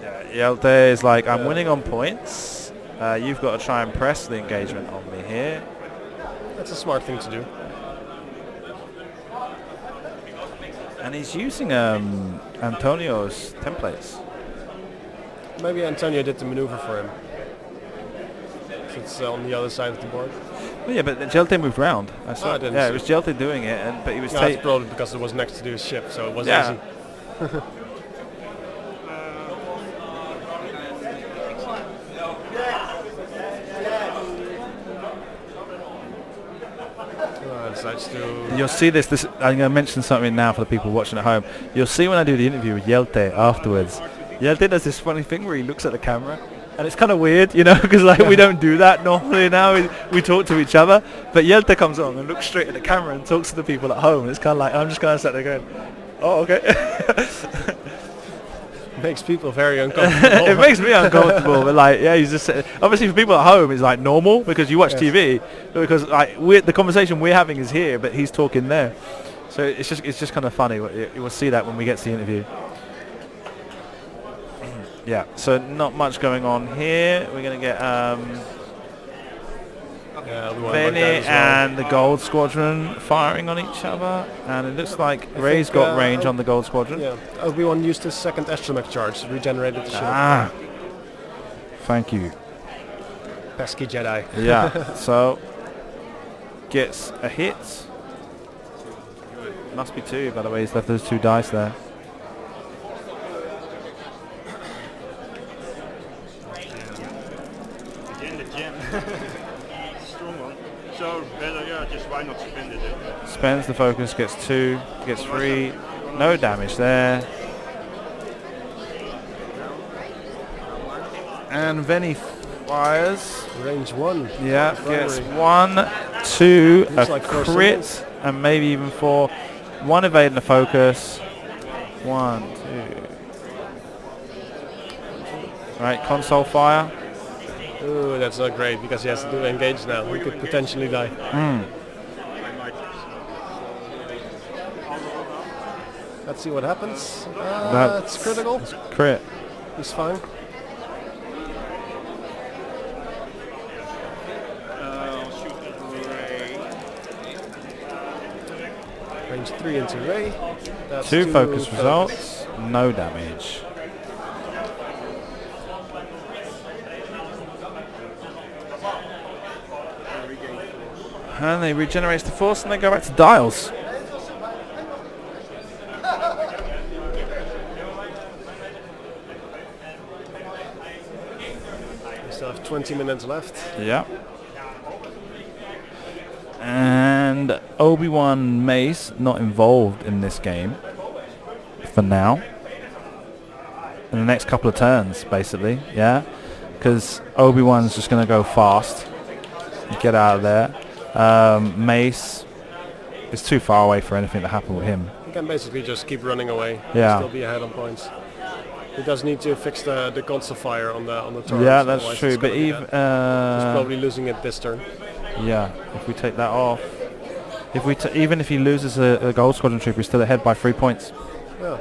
Yeah, Jelte is like, I'm winning on points. You've got to try and press the engagement on me here. That's a smart thing to do. And he's using Antonio's templates. Maybe Antonio did the maneuver for him. So it's on the other side of the board. Well, yeah, but Jelte moved round. I saw. It was Jelte doing it, but he was. That's probably because it was next to his ship, so it was easy. You'll see this. I'm going to mention something now for the people watching at home. You'll see when I do the interview with Jelte afterwards. Jelte does this funny thing where he looks at the camera, and it's kind of weird, you know, because like we don't do that normally now. We talk to each other, but Jelte comes on and looks straight at the camera and talks to the people at home. It's kind of like I'm just kind of sat there going, "Oh, okay." Makes people very uncomfortable. It makes me uncomfortable, but like, yeah, he's just obviously for people at home it's like normal because you watch TV, because like the conversation we're having is here, but he's talking there, so it's just kind of funny. You will see that when we get to the interview. Yeah, so not much going on here. We're gonna get Benny and the Gold Squadron firing on each other, and it looks like Ray's got range on the Gold Squadron. Yeah, Obi-Wan used his second astromech charge, regenerated the ship. Ah, thank you. Pesky Jedi. Yeah, so gets a hit. Must be 2, by the way. He's left those 2 dice there. Again, the gem. Strong one. So better, just why not spend it? Spends the focus, gets 2, gets 3. No damage there. And Venny fires. Range 1. Yeah, gets 1, 2, a like crit, symbols. And maybe even 4. 1 evading the focus. 1, 2. Right, console fire. Ooh, that's not great because he has to engage now. He could potentially die. Let's see what happens. That's critical. It's crit. He's fine. Range 3 into Ray. That's 2 focus results. No damage. And they regenerate the force and they go back to dials. We still have 20 minutes left. Yeah. And Obi-Wan Mace not involved in this game. for now. In the next couple of turns, basically, yeah. Because Obi-Wan's just going to go fast. Get out of there. Mace is too far away for anything to happen with him. He can basically just keep running away. Yeah. Still be ahead on points. He does need to fix the constant fire on the turret. Yeah, that's true. But even he's probably losing it this turn. yeah, if we take that off, even if he loses a gold squadron trooper, he's still ahead by 3 points. Yeah,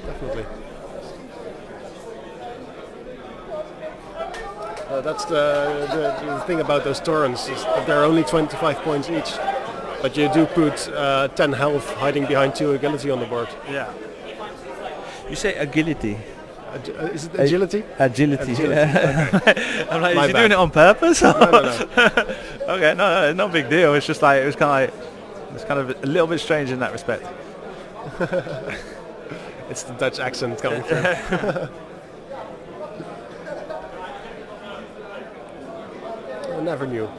definitely. That's the thing about those torrents is that they're only 25 points each, but you do put 10 health hiding behind 2 agility on the board. Yeah. You say agility. Is it agility? Agility. Yeah. I'm like, My is he bad. doing it on purpose? No. Okay, no, not a big deal. It's just like, it was kind of a little bit strange in that respect. It's the Dutch accent coming through. I never knew.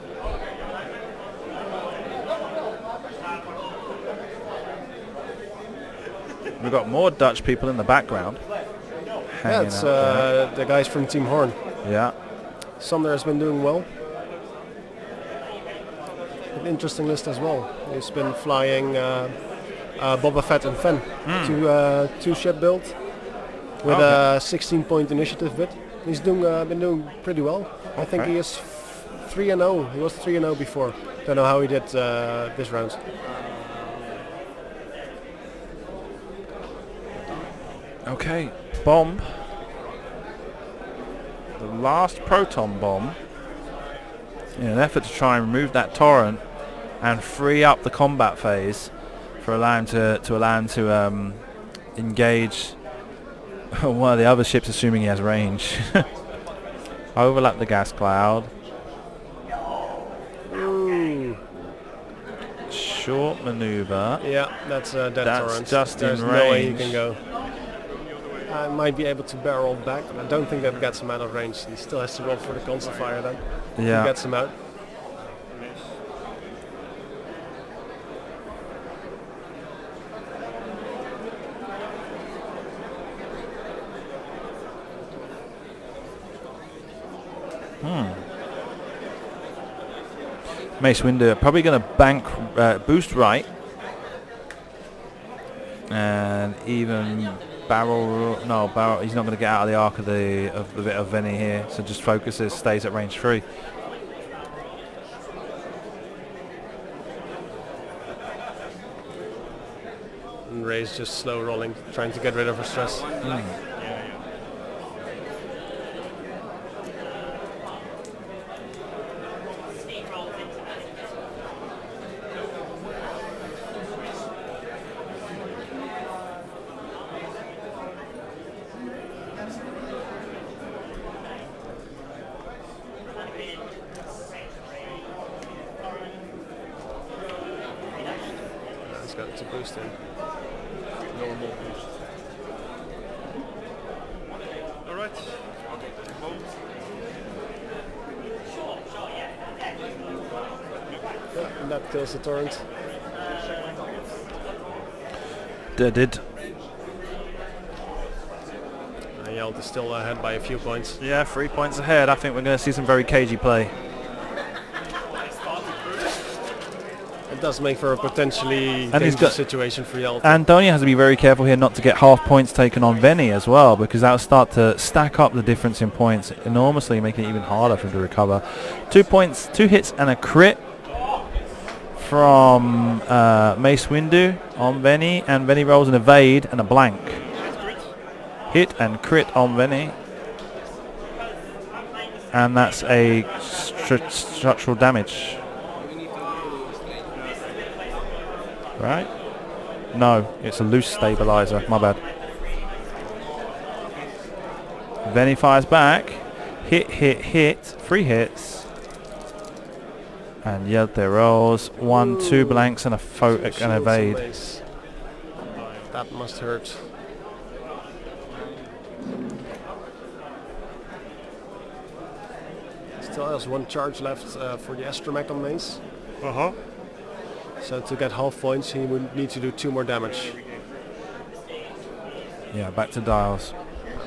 We've got more Dutch people in the background. Yeah, it's the guys from Team Horn. Yeah. Sander has been doing well. An interesting list as well. He's been flying Boba Fett and Fen to 2-ship build with a 16-point initiative bid. He's been doing pretty well. I think he is 3-0. He was 3-0 before. Don't know how he did this round. Okay, bomb. The last proton bomb. In an effort to try and remove that torrent and free up the combat phase for allow him to engage one of the other ships, assuming he has range. Overlap the gas cloud. Ooh. Short maneuver. Yeah, that's dead torrent. Just There's in no way he range. can go. I might be able to barrel back, but I don't think that gets him out of range. He still has to roll for the constant fire then. Yeah. He gets him out. Mace Windu probably going to bank boost right and even barrel. He's not going to get out of the arc of Veni here. So just focuses, stays at range 3. And Ray's just slow rolling, trying to get rid of her stress. He's got to boost in. Normal boost. Alright. Yeah, and that kills the torrent. Did. Jelte is still ahead by a few points. Yeah, 3 points ahead. I think we're going to see some very cagey play. It does make for a potentially And dangerous situation for Jelte. Antonio has to be very careful here not to get half points taken on Veni as well, because that will start to stack up the difference in points enormously, making it even harder for him to recover. 2 points, 2 hits and a crit from Mace Windu on Veni, and Veni rolls an evade and a blank. Hit and crit on Veni, and that's a structural damage. Right? No, it's a loose stabilizer. My bad. Veni fires back. Hit. 3 hits. And Jelte rolls 1, 2 blanks and an evade. That must hurt. Still has 1 charge left for the astromech on Mace. So to get half points he would need to do 2 more damage. Yeah, back to dials.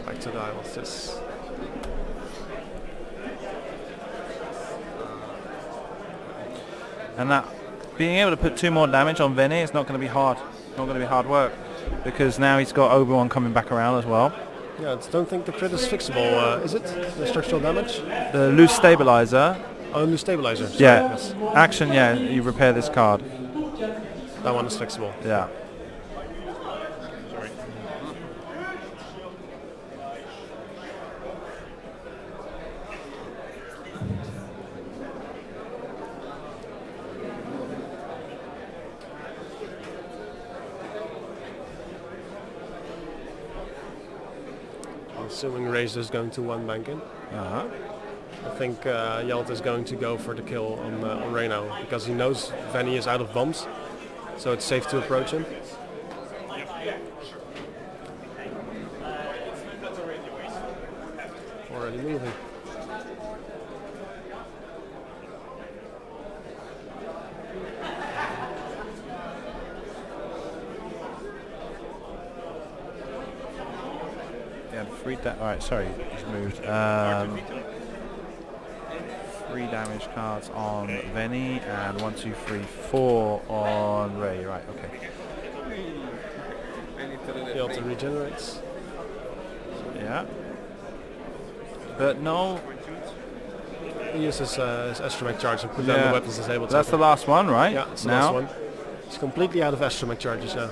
Back to dials. Yes. And that being able to put 2 more damage on Veni is not going to be hard. Not going to be hard work, because now he's got Obi-Wan coming back around as well. Yeah, I don't think the crit is fixable. Is it the structural damage? The loose stabilizer. Oh, new stabilizer. Sorry, Yeah. yes. Action. Yeah. You repair this card. That one is fixable. Yeah. I'm assuming Razor is going to 1 bank in. Uh-huh. I think Jelte is going to go for the kill on Reno because he knows Veni is out of bombs, so it's safe to approach him. Already moving. Yeah. 3 Alright. Sorry. He's moved. 3 damage cards on Veni and 1, 2, 3, 4 on Ray. Right. Okay. Jelte regenerates. Yeah. But no. He uses his astromech charge and put down the weapons disabled. That's the last one, right? Yeah, it's the now. last one. He's completely out of astromech charges now.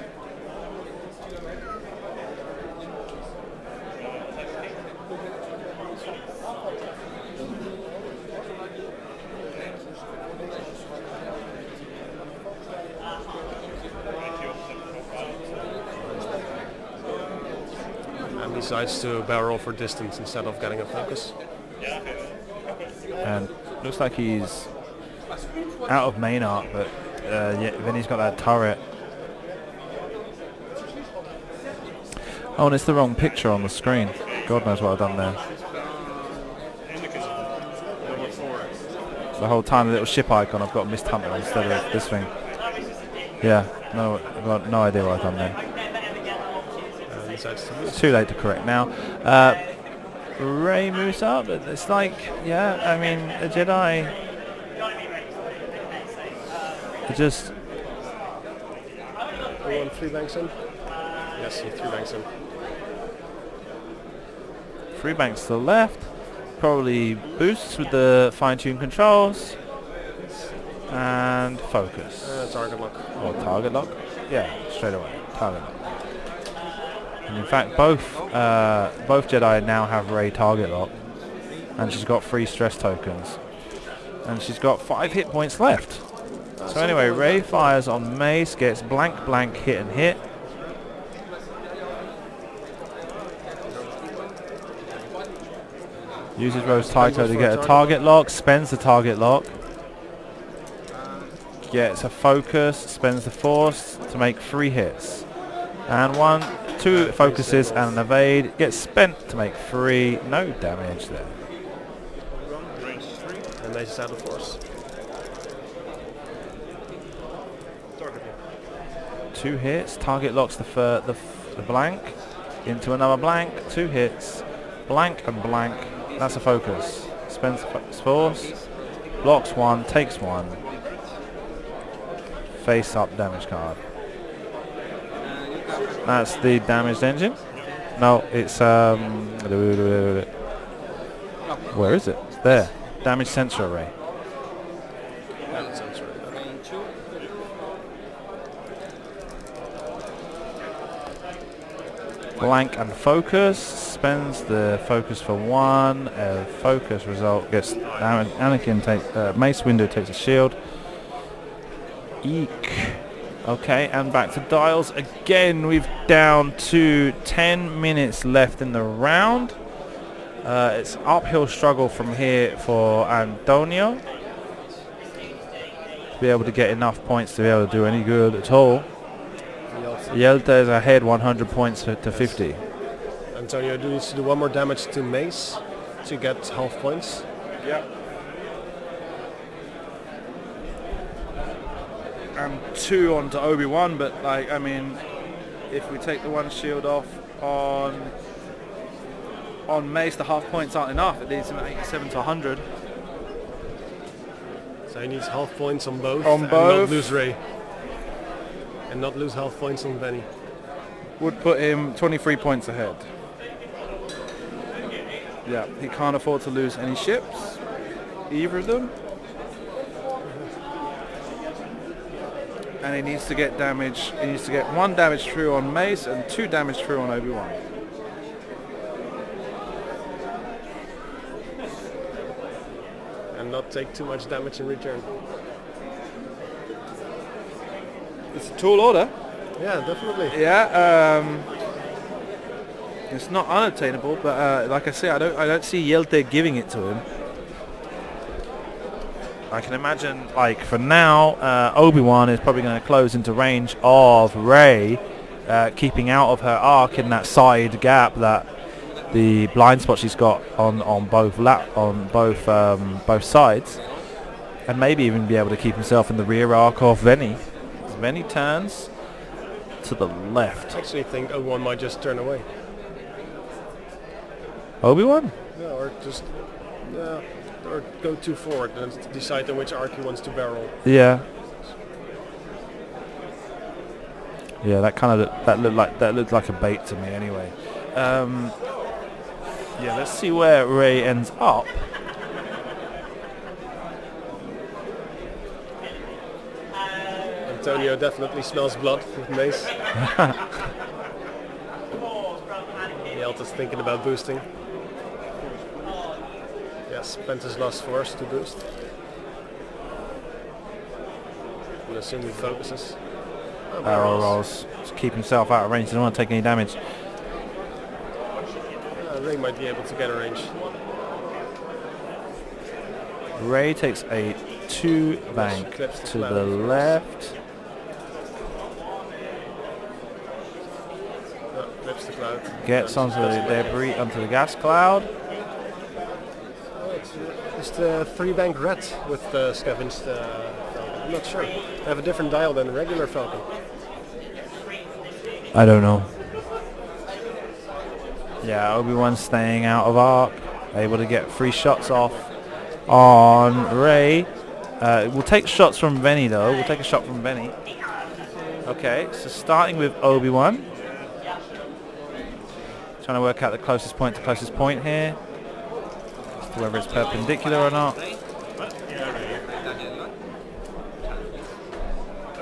And decides to barrel for distance instead of getting a focus. And looks like he's out of main art, but yeah, Vinny's got that turret. Oh, and it's the wrong picture on the screen. God knows what I've done there. The whole time, the little ship icon, I've got Mist Hunter instead of this thing. Yeah, no, I've got no idea what I've done there. It's too late to correct now. Ray moves up, but it's like, yeah, I mean, the Jedi are just... Are you on 3 banks in? Yes, you 3 banks in. 3 banks to the left. Probably boosts with the fine-tuned controls. And focus. Target lock. Or target lock? Yeah, straight away. Target lock. And in fact, both Jedi now have Rey target lock, and she's got 3 stress tokens, and she's got 5 hit points left. So anyway, Rey fires on Mace, gets blank, blank, hit and hit. Uses Rose Taiko to get a target lock, spends the target lock, gets a focus, spends the force to make 3 hits, and 1, 2 focuses and an evade, gets spent to make 3, no damage there. And Mace is out of force. 2 hits, target locks the blank into another blank, 2 hits, blank and blank, that's a focus. Spends force, blocks 1, takes 1, face up damage card. That's the damaged engine. No, it's where is it? There. Damage sensor array. Blank and focus. Spends the focus for 1. A focus result gets Anakin Mace Windu takes a shield. Eek. Okay, and back to dials again. We've down to 10 minutes left in the round. It's uphill struggle from here for Antonio to be able to get enough points to be able to do any good at all. Jelte is ahead 100 points to 50. Antonio needs to do 1 more damage to Mace to get half points. Yeah. And 2 onto Obi-Wan, but like, I mean, if we take the 1 shield off, on Mace, the half points aren't enough. It needs him at 87 to 100. So he needs half points on both. On and both. not lose Ray. And not lose half points on Benny. Would put him 23 points ahead. Yeah, he can't afford to lose any ships, either of them. And he needs to get damage. He needs to get 1 damage through on Mace and 2 damage through on Obi-Wan. And not take too much damage in return. It's a tall order. Yeah, definitely. Yeah, it's not unattainable, but like I say, I don't see Jelte giving it to him. I can imagine, like for now, Obi-Wan is probably going to close into range of Rey, keeping out of her arc in that side gap, that the blind spot she's got on both sides, and maybe even be able to keep himself in the rear arc of Venny. Venny turns to the left. I actually think Obi-Wan might just turn away. Obi-Wan? Yeah, or just or go too forward and decide on which arc he wants to barrel. Yeah. Yeah, that looked like a bait to me anyway. Yeah, let's see where Rey ends up. Antonio definitely smells blood with Mace. Jelte's thinking about boosting. Yes, spent his last force to boost. And assume he focuses. Oh, Barrel rolls. Just keep himself out of range. Doesn't want to take any damage. Rey might be able to get a range. Rey takes a 2 bank to the left. Clips the cloud. Gets onto the debris, onto the gas cloud. It's the 3-bank red with the scavenged Falcon. I'm not sure. They have a different dial than the regular Falcon. I don't know. Yeah, Obi-Wan's staying out of arc, able to get 3 shots off on Rey. We'll take shots from Venny though. We'll take a shot from Venny. Okay, so starting with Obi-Wan. Trying to work out the closest point to closest point here. Whether it's perpendicular or not. Are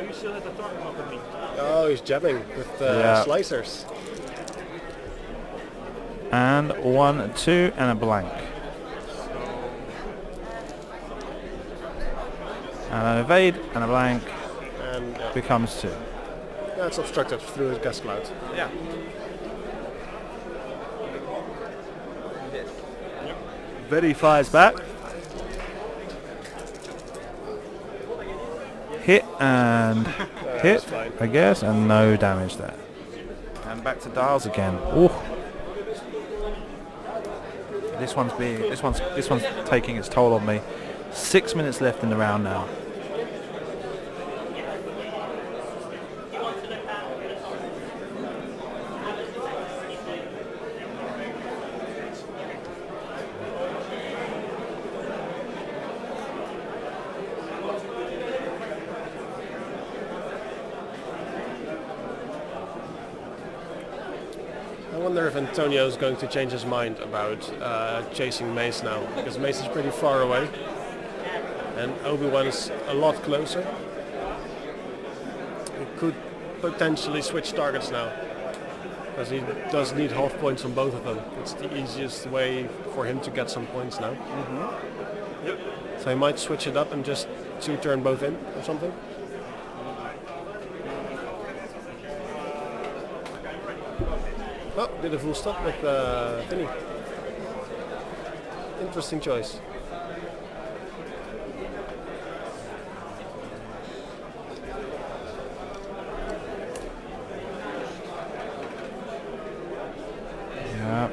you still at the target of me? Oh, he's jabbing with slicers. And 1, 2, and a blank. And an evade and a blank And becomes 2. it's obstructed through the gas cloud. Yeah. Venny fires back. Hit and hit, fine. I guess, and no damage there. And back to dials again. Ooh. This one's taking its toll on me. 6 minutes left in the round now. I wonder if Antonio is going to change his mind about chasing Mace now, because Mace is pretty far away and Obi-Wan is a lot closer. He could potentially switch targets now, because he does need half points on both of them. It's the easiest way for him to get some points now. Yep. So he might switch it up and just 2-turn both in or something. Oh, did a full stop with Vinny. Interesting choice. Yeah.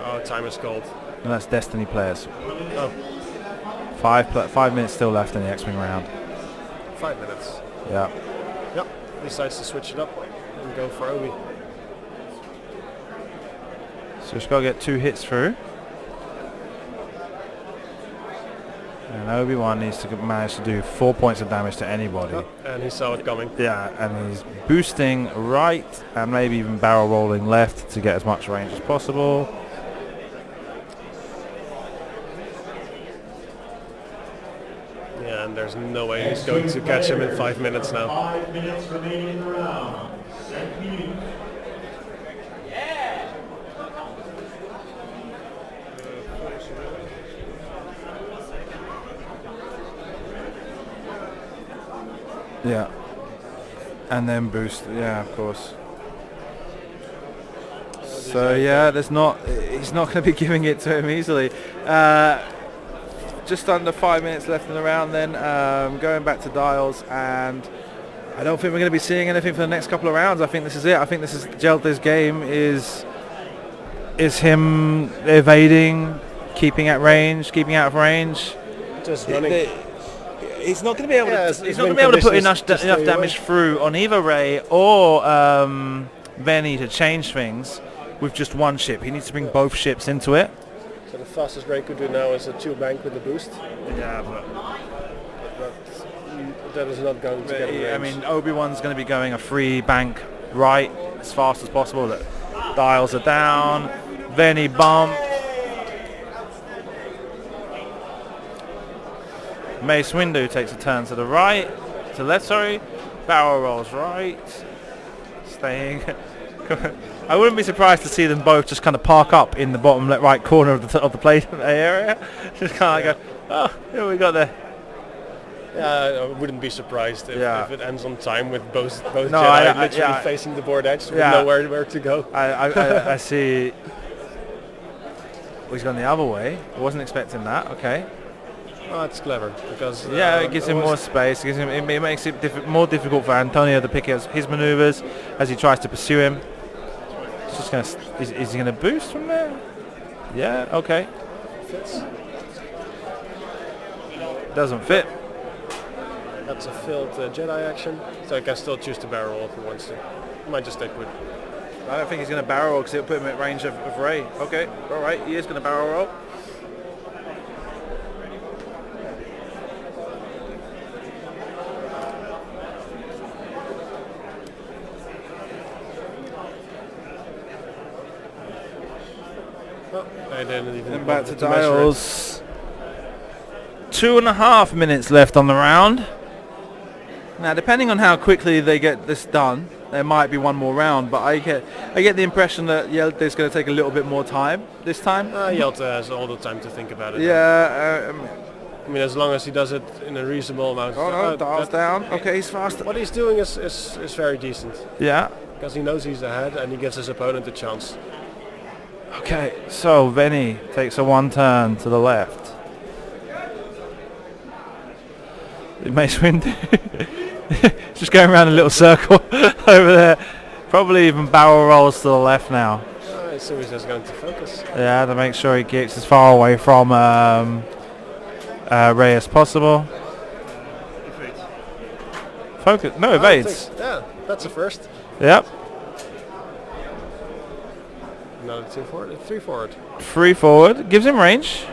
Oh, time is called. And that's Destiny players. Oh, 5 minutes still left in the X-Wing round. 5 minutes. Yeah. Yep. Decides to switch it up. and go for Obi. So just got to get 2 hits through. And Obi-Wan needs to manage to do 4 points of damage to anybody. Oh, and he saw it coming. Yeah, and he's boosting right and maybe even barrel rolling left to get as much range as possible. Yeah, and there's no way he's going to catch him in 5 minutes now. 5 minutes remaining in the round. Set minutes. Yeah. And then boost, yeah, of course. So yeah, he's not going to be giving it to him easily. Just under 5 minutes left in the round then, going back to dials, and I don't think we're going to be seeing anything for the next couple of rounds. I think this is it. I think this is Jelte's game, is him evading, keeping at range, keeping out of range. Just running. He's not going to be able Yeah, to. it's He's not going to be able to put enough conditions to stay damage away. through on either Ray or Benny to change things with just one ship. He needs to bring both ships into it. So the fastest Ray could do now is a 2-bank with the boost. Yeah, but That is not going to get him I range. mean, Obi-Wan's going to be going a 3-bank right as fast as possible. The dials are down. Benny bump. Mace Windu takes a turn to the right, to left, sorry. Barrel rolls right. Staying. I wouldn't be surprised to see them both just kind of park up in the bottom right corner of the plate area. Just kind of go, oh, here we got there. Yeah, I wouldn't be surprised if it ends on time with both Jedi literally facing the board edge with nowhere where to go. I see. Well, he's gone the other way. I wasn't expecting that. Okay. Oh, it's clever because It gives him more space. It makes it more difficult for Antonio to pick his maneuvers as he tries to pursue him. It's just gonna. Is he gonna boost from there? Yeah. Okay. fits. Doesn't fit. That's a failed Jedi action, so he can still choose to barrel roll if he wants to. He might just stay put. I don't think he's going to barrel roll because it'll put him at range of Ray. Okay, all right, he is going to barrel roll. I didn't even And back bother to measure it. dials. 2.5 minutes left on the round. Now, depending on how quickly they get this done, there might be one more round. But I get the impression that Jelte is going to take a little bit more time this time. Jelte has all the time to think about it. Yeah. I mean, as long as he does it in a reasonable amount. Oh no, dials down. Okay, he's fast. What he's doing is very decent Yeah. because he knows he's ahead and he gives his opponent a chance. Okay, so Benny takes a one turn to the left. Mace Windu just going around a little circle over there. Probably even barrel rolls to the left now. So he's just going to focus. Yeah, to make sure he keeps as far away from Ray as possible. Focus. No, evades. Yeah, that's a first. Yep. Another 2 forward, 3 forward. 3 forward. Gives him range.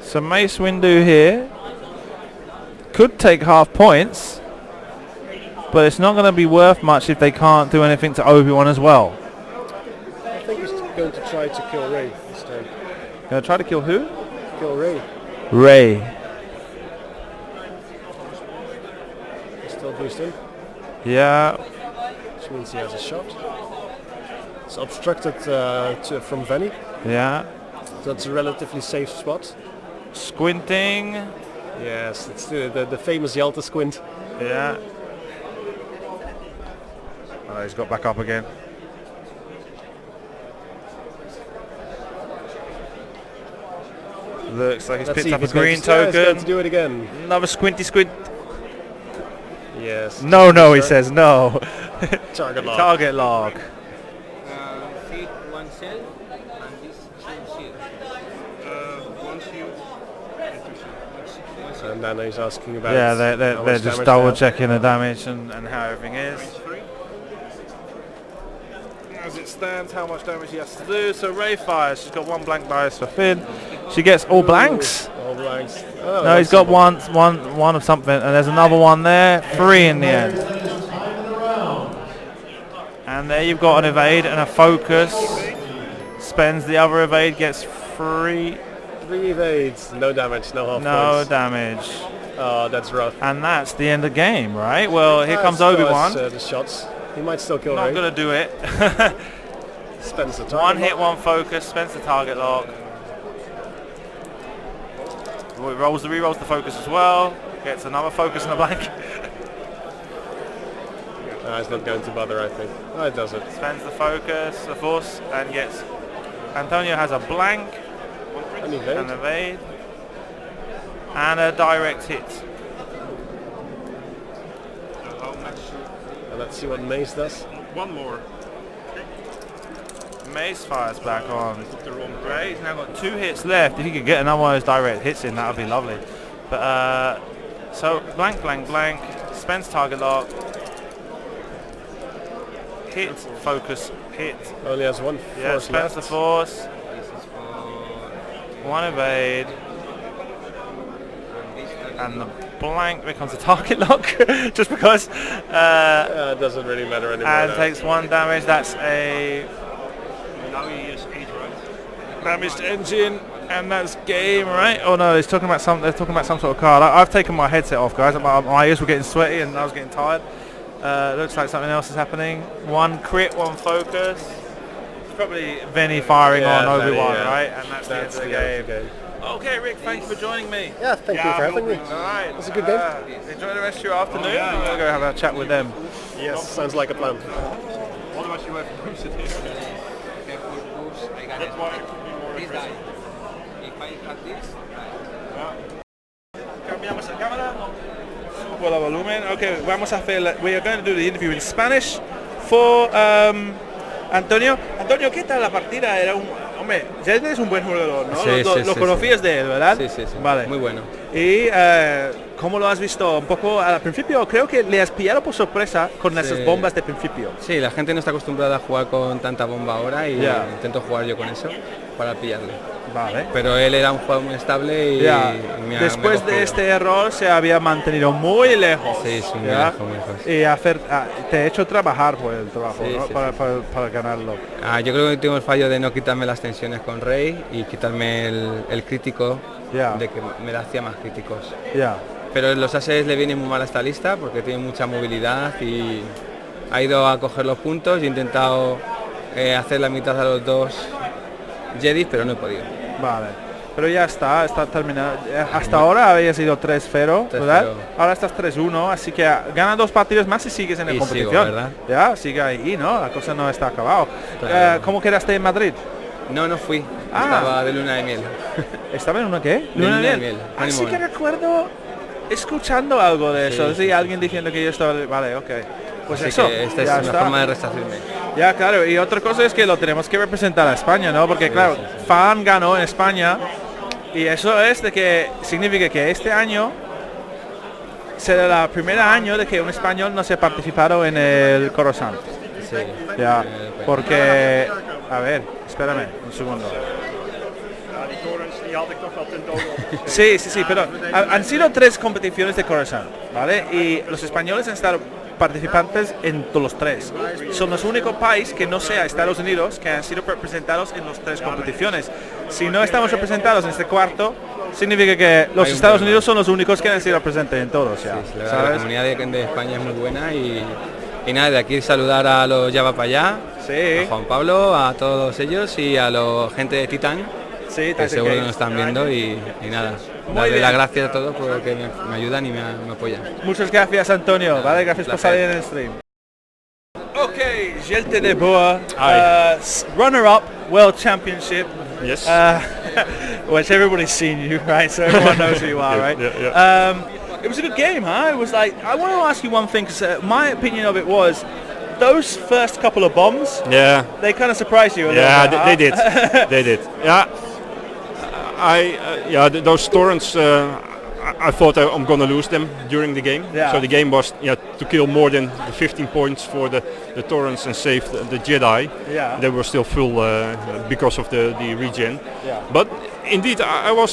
So Mace Windu here could take half points, but it's not going to be worth much if they can't do anything to Obi-Wan as well. I think he's going to try to kill Ray this turn. Going to try to kill who? Kill Ray. Ray. He's still boosting, Yeah. which means he has a shot. It's obstructed from Venny. Yeah. So it's a relatively safe spot. Squinting. Yes, it's the famous Jelte squint. Yeah. Oh, he's got back up again. Looks like he's Let's see picked if up a he's going green to- yeah, he's going token. to do it again. Another squinty squint. Yes. No, he says no. Target lock. Target log. Feed one cell and this two shield. One shield and two shield. One And then he's asking about. Yeah, how they're much just damage double they have. checking the damage and how everything is. As it stands, how much damage he has to do. So Ray fires. She's got 1 blank dice for Finn. She gets all blanks. All blanks. Oh, No, he's got one of something, and there's another one there. 3 in the end. And there you've got an evade and a focus. Spends the other evade, gets 3. 3 evades, no damage, no half No points. damage. Oh, that's rough. And that's the end of the game, right? Well, here comes Still has, Obi-Wan. the shots. He might still kill Not Ray. going to do it. Spends the time. 1 hit, 1 focus, spends the target lock. Re-rolls the focus as well. Gets another focus and a blank. It's not going to bother, I think. Oh, it doesn't. Spends the focus, the force, and gets... Antonio has a blank, An evade. an evade, and a direct hit. Let's see what Mace does. One more. Mace fires back on. Great, he's now got 2 hits left. If he could get another one of those direct hits in, that would be lovely. But so blank, blank, blank. Spends target lock. Hit, focus, hit. Only has 1 Yeah, force spends left. the force. 1 evade. And the blank becomes a target lock, just because. It doesn't really matter anymore. And now. takes 1 damage. That's a Now he is 8, right? damaged engine, and that's game, right? Oh no, they're talking about some sort of card. I've taken my headset off, guys. My ears were getting sweaty, and I was getting tired. Looks like something else is happening. 1 crit, 1 focus. It's probably Vinny firing on Vinny, Obi-Wan, yeah. right? And that's the end of the game. Okay, Rick, thanks for joining me. Yeah, thank you for having me. All right, It was a good game. Enjoy the rest of your afternoon. I'm gonna go have a chat with them. Yes, sounds like a plan. Otherwise you have to push it in. Okay, push, I got That's why it could be more this aggressive. die. If I have this, Cambiamos la cámara. Subo el volumen. Okay, vamos a hacer. We are going to do the interview in Spanish for Antonio. Antonio, ¿qué tal la partida? Era un hombre. Jelte es un buen jugador, ¿no? Sí, Lo sí, conocías sí. de él, ¿verdad? Sí, sí, sí. Vale. Muy bueno. Y ¿cómo lo has visto? Un poco al principio, creo que le has pillado por sorpresa con esas bombas de principio. Sí, la gente no está acostumbrada a jugar con tanta bomba ahora y Ya. intento jugar yo con eso para pillarle. Vale. Pero él era un jugador muy estable y Ya. me ha Después de cogido. este error se había mantenido muy lejos. Sí, sí, muy ¿ya? lejos, muy lejos. Y te he hecho trabajar por el trabajo, Sí, ¿no? sí, para ganarlo. Yo creo que tengo el fallo de no quitarme las tensiones con Rey y quitarme el crítico, Ya. de que me la hacía más críticos. Ya. Pero los ases le viene muy mal a esta lista porque tiene mucha movilidad y ha ido a coger los puntos y he intentado hacer la mitad a los 2 Jedis, pero no he podido. Vale. Pero ya está terminado. Hasta ahora había sido 3-0, ¿verdad? 3-0. Ahora estás 3-1, así que gana 2 partidos más y sigues en la Y competición. sigo, ¿verdad? Ya, sigue ahí, ¿no? La cosa no está acabado. Claro. ¿Cómo quedaste en Madrid? No fui. Ah. Estaba de luna de miel. ¿Estaba en una qué? Luna de miel. Así que Honeymoon. recuerdo escuchando algo de eso. Sí, Sí, sí, alguien diciendo que yo estaba... Vale, ok. Pues Así eso, que esta es ya una está. forma de resarcirme. Ya, claro. Y otra cosa es que lo tenemos que representar a España, ¿no? Porque, claro, Fan ganó en España y eso es de que significa que este año será el primer año de que un español no se ha participado en el Coruscant. Sí. Ya, porque... A ver, espérame un segundo. Ja, die torens die had ik toch wel ten dode opgeschreven. Sí, pero han sido 3 competiciones de Coruscant, ¿vale? Y los españoles han estado participantes en todos los 3. Son los únicos países que no sea Estados Unidos que han sido representados en las 3 competiciones. Si no estamos representados en este cuarto, significa que los Hay un Estados problema. Unidos son los únicos que han sido presentes en todos, ya, Sí, la verdad, la ¿sabes? comunidad de España es muy buena y nada, de aquí saludar a los Ya va para allá, Sí, a Juan Pablo, a todos ellos y a la gente de Titán, sí, que seguro que que nos están viendo y nada, Muy darle bien. las gracias a todos porque me ayudan y me apoyan. muchas gracias, Antonio, ¿vale? Gracias por Placer. salir en el stream. Okay, Jelte de Boer, Hi. runner-up World Championship. Yes. Which everybody's seen you, right? So everyone knows who you are, right? Yeah. It was a good game, huh? It was like, I want to ask you one thing, because my opinion of it was, those first couple of bombs, Yeah. they kind of surprised you a Yeah, little bit, they did. They did. Yeah. Those torrents. I thought I'm gonna lose them during the game. Yeah. So the game was to kill more than the 15 points for the Torrents and save the Jedi. Yeah. They were still full because of the regen. Yeah. But indeed, I was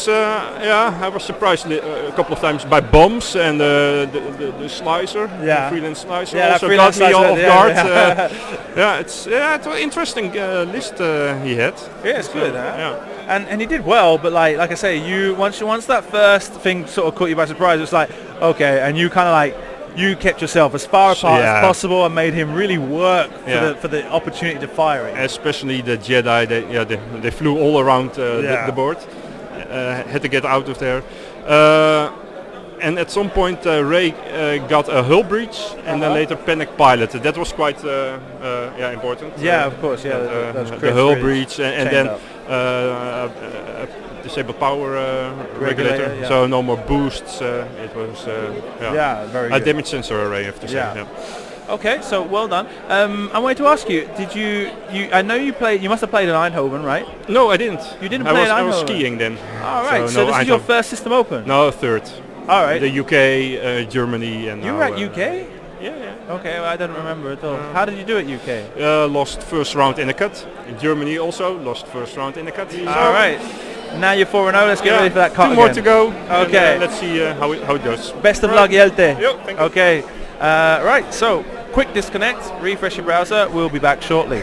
surprised a couple of times by bombs and the slicer, Yeah. the freelance slicer, Yeah, also freelance got me slicer, off yeah, guard. yeah. It's an interesting list he had. Yeah, it's good. Huh? Yeah. And he did well, but like I say, once that first thing sort of caught you by surprise, it's like okay, and you kind of like you kept yourself as far apart as possible and made him really work for the opportunity to fire it. Especially the Jedi, they flew all around the board. Had to get out of there. And at some point Ray got a hull breach and then later panic pilot. That was quite important. Yeah, of course. Yeah, the hull breach and then disabled power regulator. Yeah. So no more boosts. It was very a good. damage sensor array, I have to say. Yeah. Yeah. Okay, so well done. I wanted to ask you, did you I know you must have played in Eindhoven, right? No, I didn't. You didn't play in I was Eindhoven? skiing then. All right, so no, this is your first System Open? No, third. All right. The UK, Germany, and You now, were at UK? Yeah. Okay, well, I don't remember at all. How did you do at UK? Lost first round in a cut. In Germany also lost first round in a cut. All right. Now you're 4-0. Let's get ready for that cut. Two more to go. Okay. And, let's see how it goes. Best of luck, Jelte. Yep, thank you. Okay. Right. So quick disconnect. Refresh your browser. We'll be back shortly.